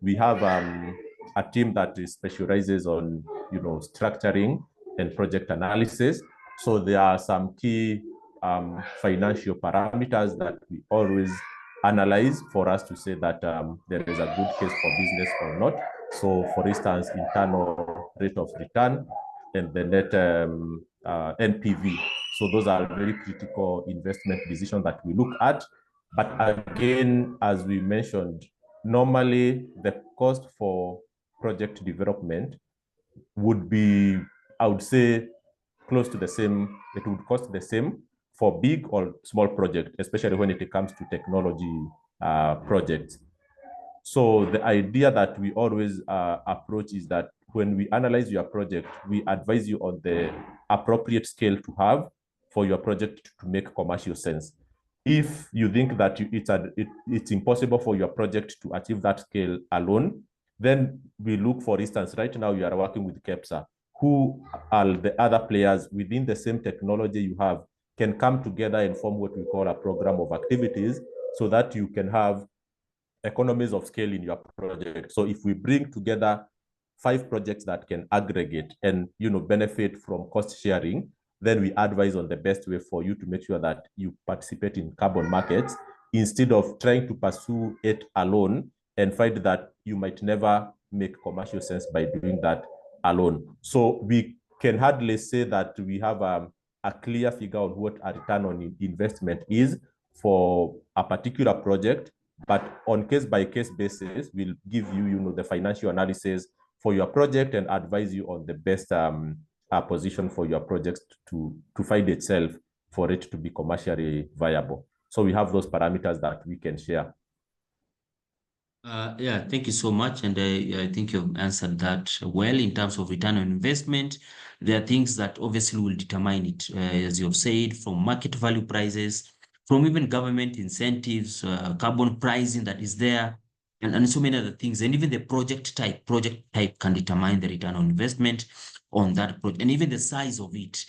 we have a team that specializes on structuring and project analysis. So there are some key financial parameters that we always analyze for us to say that there is a good case for business or not. So for instance, internal rate of return and the net NPV. So those are very critical investment decisions that we look at. But again, as we mentioned, normally the cost for project development would be, I would say, close to the same. It would cost the same for big or small project, especially when it comes to technology projects. So the idea that we always approach is that when we analyze your project, we advise you on the appropriate scale to have for your project to make commercial sense. If you think that it's impossible for your project to achieve that scale alone, then we look, for instance, right now you are working with KEPSA. Who are the other players within the same technology you have can come together and form what we call a program of activities so that you can have economies of scale in your project. So if we bring together 5 projects that can aggregate and benefit from cost sharing, then we advise on the best way for you to make sure that you participate in carbon markets instead of trying to pursue it alone and find that you might never make commercial sense by doing that alone. So we can hardly say that we have a clear figure on what a return on investment is for a particular project, but on case-by-case basis, we'll give you, the financial analysis for your project and advise you on the best position for your project to find itself for it to be commercially viable. So we have those parameters that we can share. Yeah, thank you so much. And I think you've answered that well in terms of return on investment. There are things that obviously will determine it, as you've said, from market value prices, from even government incentives, carbon pricing that is there, and so many other things. And even the project type can determine the return on investment on that project, and even the size of it.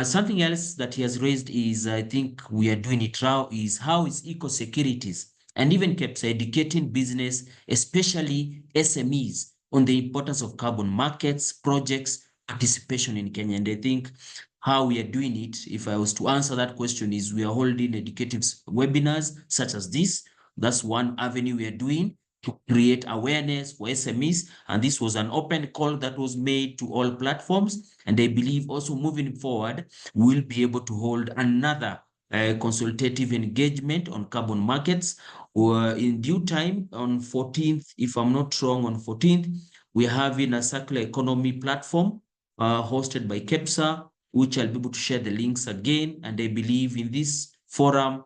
Something else that he has raised is, I think we are doing it now, is how is EcoSecurities and even KEPSA educating business, especially SMEs, on the importance of carbon markets, projects, participation in Kenya. And I think how we are doing it, if I was to answer that question, is we are holding educative webinars such as this. That's one avenue we are doing to create awareness for SMEs. And this was an open call that was made to all platforms. And I believe also moving forward, we'll be able to hold another consultative engagement on carbon markets in due time on 14th, if I'm not wrong, on 14th, we're having a circular economy platform hosted by KEPSA, which I'll be able to share the links again. And I believe in this forum,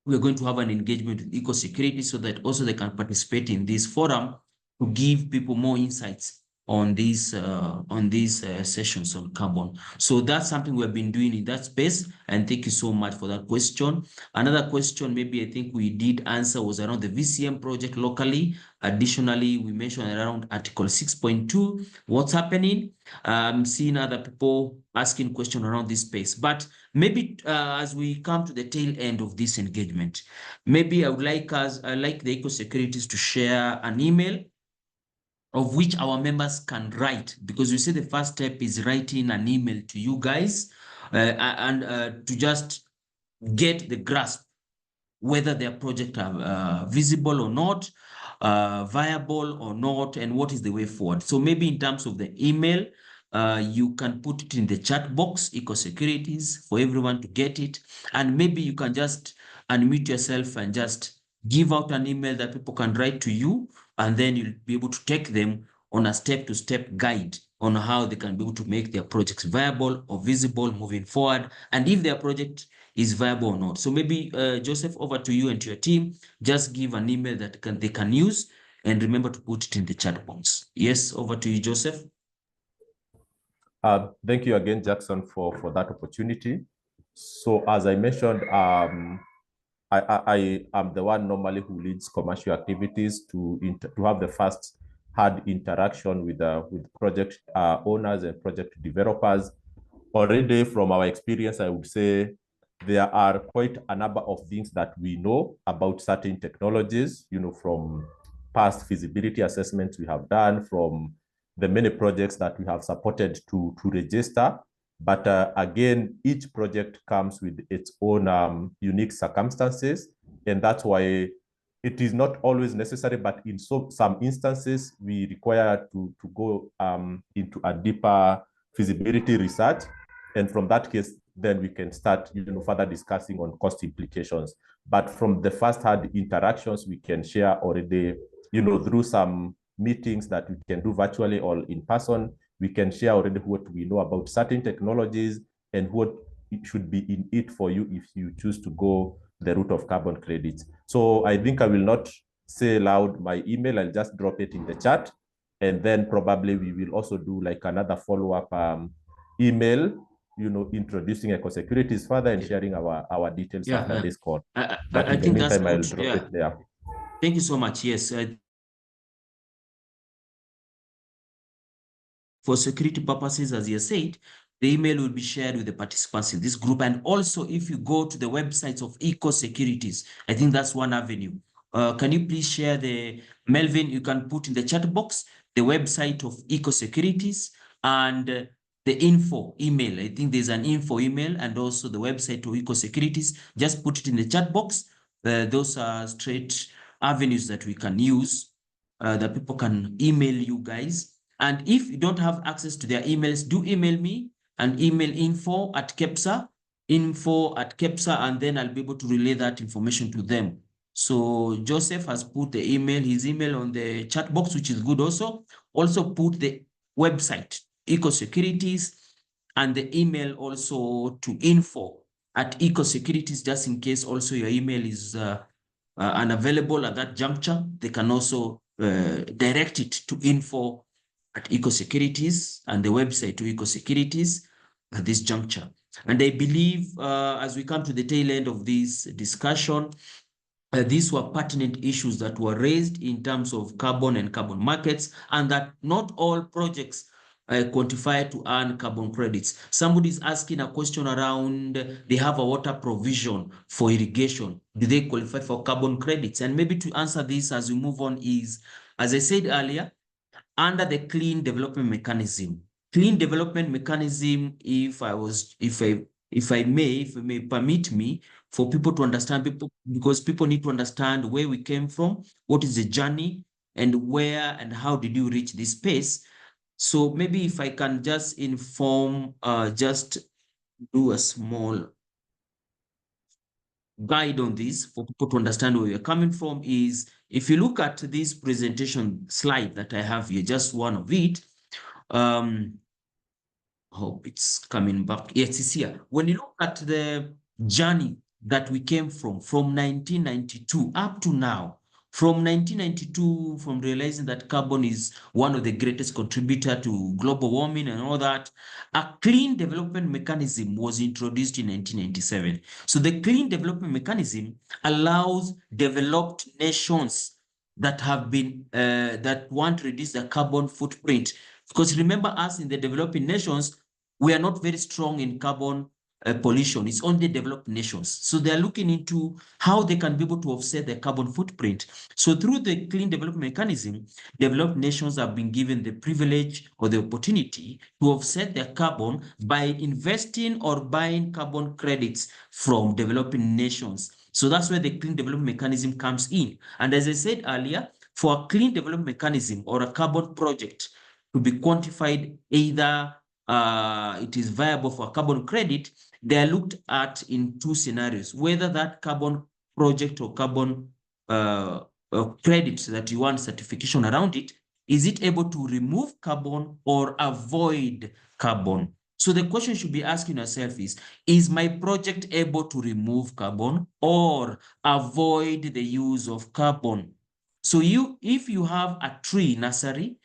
we're going to have an engagement with EcoSecurity so that also they can participate in this forum to give people more insights on these sessions on carbon. So that's something we've been doing in that space. And thank you so much for that question. Another question, maybe I think we did answer, was around the VCM project locally. Additionally, we mentioned around Article 6.2, what's happening. I'm seeing other people asking questions around this space. But maybe as we come to the tail end of this engagement, maybe I would like the EcoSecurities to share an email of which our members can write, because we say the first step is writing an email to you guys and to just get the grasp whether their project are visible or not, viable or not, and what is the way forward. So maybe in terms of the email, you can put it in the chat box, EcoSecurities, for everyone to get it. And maybe you can just unmute yourself and just give out an email that people can write to you, and then you'll be able to take them on a step-to-step guide on how they can be able to make their projects viable or visible moving forward, and if their project is viable or not. So maybe, Joseph, over to you and to your team, just give an email that they can use, and remember to put it in the chat box. Yes, over to you, Joseph. Thank you again, Jackson, for that opportunity. So as I mentioned, I am the one normally who leads commercial activities to have the first hard interaction with project owners and project developers. Already from our experience, I would say there are quite a number of things that we know about certain technologies, from past feasibility assessments we have done, from the many projects that we have supported to register. But again, each project comes with its own unique circumstances. And that's why it is not always necessary, but in some instances, we require to go into a deeper feasibility research. And from that case, then we can start further discussing on cost implications. But from the first hard interactions, we can share already, through some meetings that we can do virtually or in person, we can share already what we know about certain technologies and what it should be in it for you if you choose to go the route of carbon credits. So I think I will not say loud my email. I'll just drop it in the chat. And then probably we will also do like another follow-up email, introducing EcoSecurities further and sharing our details after this call. But in the meantime, I'll drop it there. Thank you so much. Yes. For security purposes, as you said, the email will be shared with the participants in this group. And also, if you go to the websites of EcoSecurities, I think that's one avenue. Can you please share Melvin, you can put in the chat box the website of EcoSecurities and the info email. I think there's an info email and also the website of EcoSecurities. Just put it in the chat box. Those are straight avenues that we can use, that people can email you guys. And if you don't have access to their emails, do email me and email info@KEPSA, and then I'll be able to relay that information to them. So Joseph has put his email on the chat box, which is good also. Also put the website, EcoSecurities, and the email also to info@EcoSecurities, just in case also your email is unavailable at that juncture. They can also direct it to info@EcoSecurities and the website to EcoSecurities at this juncture. And I believe as we come to the tail end of this discussion, these were pertinent issues that were raised in terms of carbon and carbon markets, and that not all projects quantify to earn carbon credits. Somebody's asking a question around, they have a water provision for irrigation. Do they qualify for carbon credits? And maybe to answer this as we move on is, as I said earlier, under the clean development mechanism. Clean development mechanism, if you may permit me, for people to understand, because people need to understand where we came from, what is the journey, and where and how did you reach this space. So maybe if I can just inform, just do a small guide on this for people to understand where we're coming from is, if you look at this presentation slide that I have here, just one of it, hope it's coming back. Yes, it's here. When you look at the journey that we came from 1992 up to now, from 1992, from realizing that carbon is one of the greatest contributor to global warming and all that, a clean development mechanism was introduced in 1997. So the clean development mechanism allows developed nations that have been, that want to reduce their carbon footprint. Because remember, us in the developing nations, we are not very strong in carbon pollution. It's only developed nations. So they're looking into how they can be able to offset their carbon footprint. So through the clean development mechanism, developed nations have been given the privilege or the opportunity to offset their carbon by investing or buying carbon credits from developing nations. So that's where the clean development mechanism comes in. And as I said earlier, for a clean development mechanism or a carbon project to be quantified, either it is viable for a carbon credit, they are looked at in two scenarios: whether that carbon project or carbon credits that you want certification around it, is it able to remove carbon or avoid carbon? So the question you should be asking yourself is my project able to remove carbon or avoid the use of carbon? So if you have a tree nursery,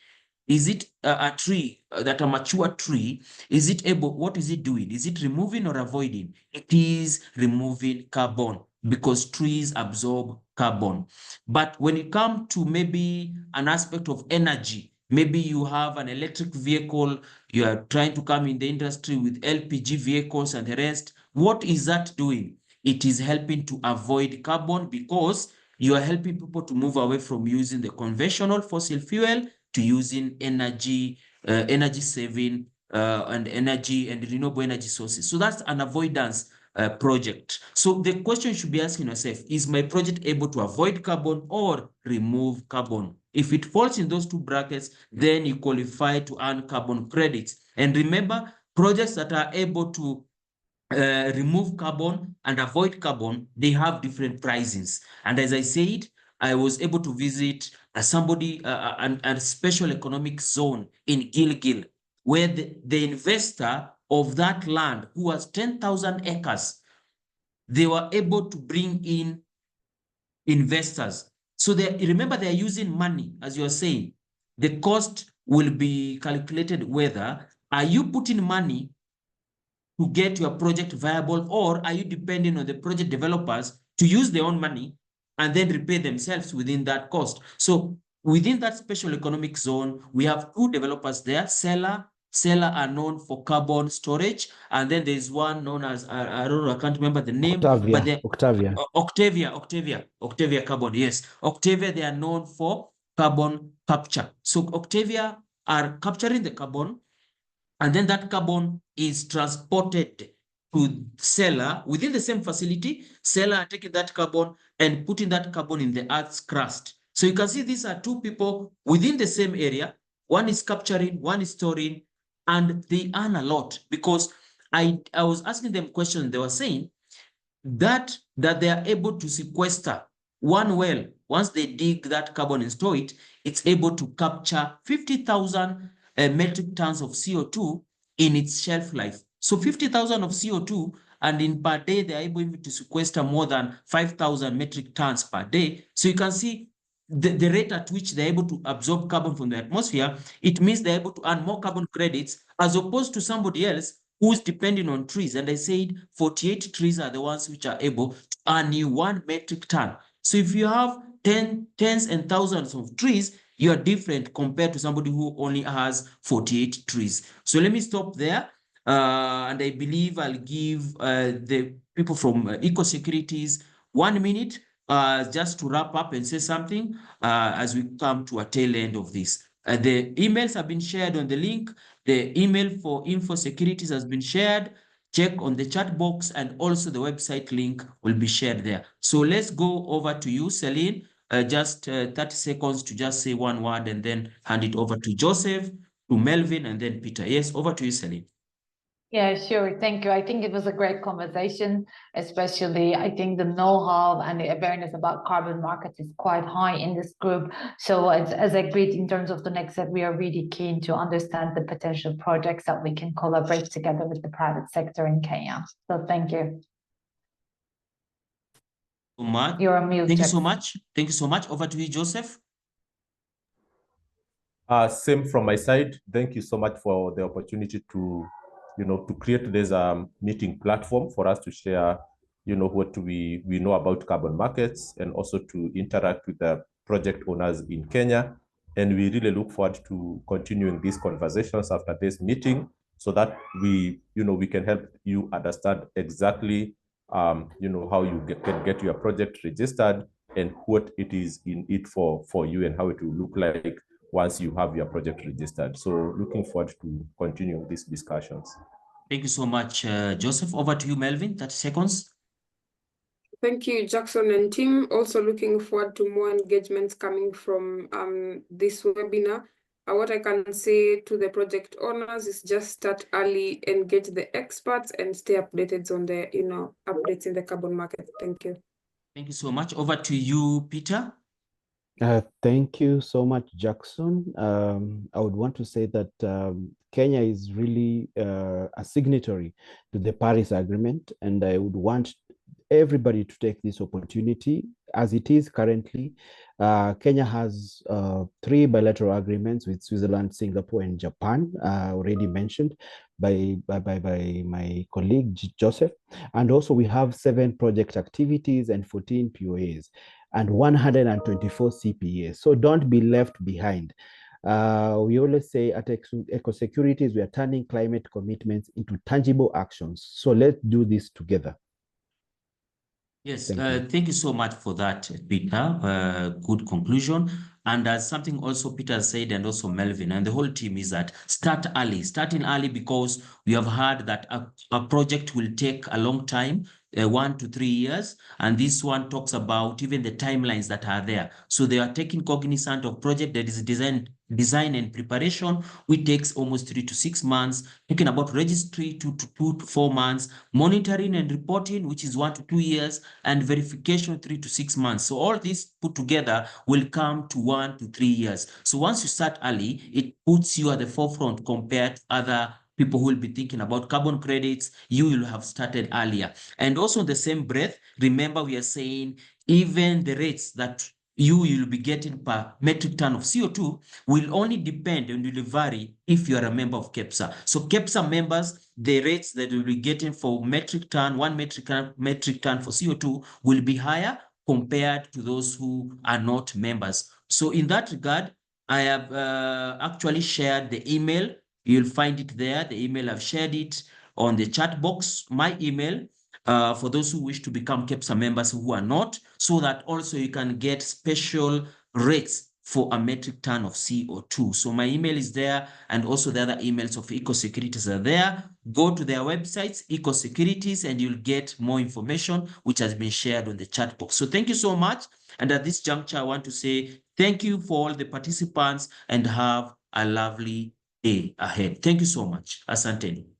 is it a tree, that a mature tree, is it able, what is it doing? Is it removing or avoiding? It is removing carbon, because trees absorb carbon. But when it comes to maybe an aspect of energy, maybe you have an electric vehicle, you are trying to come in the industry with LPG vehicles and the rest, what is that doing? It is helping to avoid carbon, because you are helping people to move away from using the conventional fossil fuel to using energy, energy saving, and energy and renewable energy sources. So that's an avoidance project. So the question you should be asking yourself, is my project able to avoid carbon or remove carbon? If it falls in those two brackets, then you qualify to earn carbon credits. And remember, projects that are able to remove carbon and avoid carbon, they have different pricings. And as I said, I was able to visit a special economic zone in Gilgil, where the investor of that land, who has 10,000 acres, they were able to bring in investors. So remember, they are using money, as you're saying. The cost will be calculated whether, are you putting money to get your project viable, or are you depending on the project developers to use their own money and then repay themselves within that cost? So within that special economic zone, we have two developers there. Seller are known for carbon storage, and then there's one known as, I don't know, I can't remember the name. Octavia. Octavia Carbon, yes. Octavia, they are known for carbon capture. So Octavia are capturing the carbon and then that carbon is transported to seller within the same facility. Seller are taking that carbon and putting that carbon in the earth's crust. So you can see these are two people within the same area. One is capturing, one is storing, and they earn a lot because I was asking them questions. They were saying that they are able to sequester one well. Once they dig that carbon and store it, it's able to capture 50,000 metric tons of CO2 in its shelf life. So 50,000 of CO2, and in per day, they are able to sequester more than 5,000 metric tons per day. So you can see the rate at which they're able to absorb carbon from the atmosphere. It means they're able to earn more carbon credits as opposed to somebody else who's depending on trees. And I said 48 trees are the ones which are able to earn you 1 metric ton. So if you have tens and thousands of trees, you are different compared to somebody who only has 48 trees. So let me stop there. And I believe I'll give the people from EcoSecurities 1 minute just to wrap up and say something as we come to a tail end of this. The emails have been shared on the link. The email for EcoSecurities has been shared. Check on the chat box, and also the website link will be shared there. So let's go over to you, Celine. Just 30 seconds to just say one word and then hand it over to Joseph, to Melvin, and then Peter. Yes, over to you, Celine. Yeah, sure. Thank you. I think it was a great conversation, especially I think the know-how and the awareness about carbon markets is quite high in this group. So as agreed in terms of the next step, we are really keen to understand the potential projects that we can collaborate together with the private sector in Kenya. So thank you. You're on mute. Thank you so much. Thank you so much. Over to you, Joseph. Same from my side. Thank you so much for the opportunity to to create this meeting platform for us to share, what we know about carbon markets, and also to interact with the project owners in Kenya. And we really look forward to continuing these conversations after this meeting, so that we can help you understand exactly, how you can get your project registered and what it is in it for you, and how it will look like once you have your project registered. So looking forward to continuing these discussions. Thank you so much, Joseph. Over to you, Melvin, 30 seconds. Thank you, Jackson and team. Also looking forward to more engagements coming from this webinar. What I can say to the project owners is just start early, engage the experts, and stay updated on the updates in the carbon market. Thank you. Thank you so much. Over to you, Peter. Thank you so much, Jackson. I would want to say that Kenya is really a signatory to the Paris Agreement, and I would want everybody to take this opportunity. As it is currently, Kenya has 3 bilateral agreements with Switzerland, Singapore, and Japan, already mentioned by my colleague Joseph. And also we have 7 project activities and 14 POAs and 124 CPAs. So don't be left behind. We always say at EcoSecurities, we are turning climate commitments into tangible actions. So let's do this together. Yes, thank you so much for that, Peter. Good conclusion. And as something also Peter said, and also Melvin and the whole team, is that start early, starting early, because we have heard that a project will take a long time, 1 to 3 years. And this one talks about even the timelines that are there. So they are taking cognizant of project that is design and preparation, which takes almost 3 to 6 months, talking about registry 2 to 4 months, monitoring and reporting, which is 1 to 2 years, and verification 3 to 6 months. So all this put together will come to 1 to 3 years. So once you start early, it puts you at the forefront compared to other people who will be thinking about carbon credits. You will have started earlier. And also in the same breath, remember we are saying even the rates that you will be getting per metric ton of CO2 will only depend and will vary if you are a member of KEPSA. So KEPSA members, the rates that will be getting for metric ton, 1 metric ton for CO2 will be higher compared to those who are not members. So in that regard, I have actually shared the email. You'll find it there. The email, I've shared it on the chat box, my email, for those who wish to become KEPSA members who are not, so that also you can get special rates for a metric ton of CO2. So my email is there, and also the other emails of EcoSecurities are there. Go to their websites, EcoSecurities, and you'll get more information which has been shared on the chat box. So thank you so much. And at this juncture, I want to say thank you for all the participants and have a lovely day ahead. Thank you so much. Asanteni.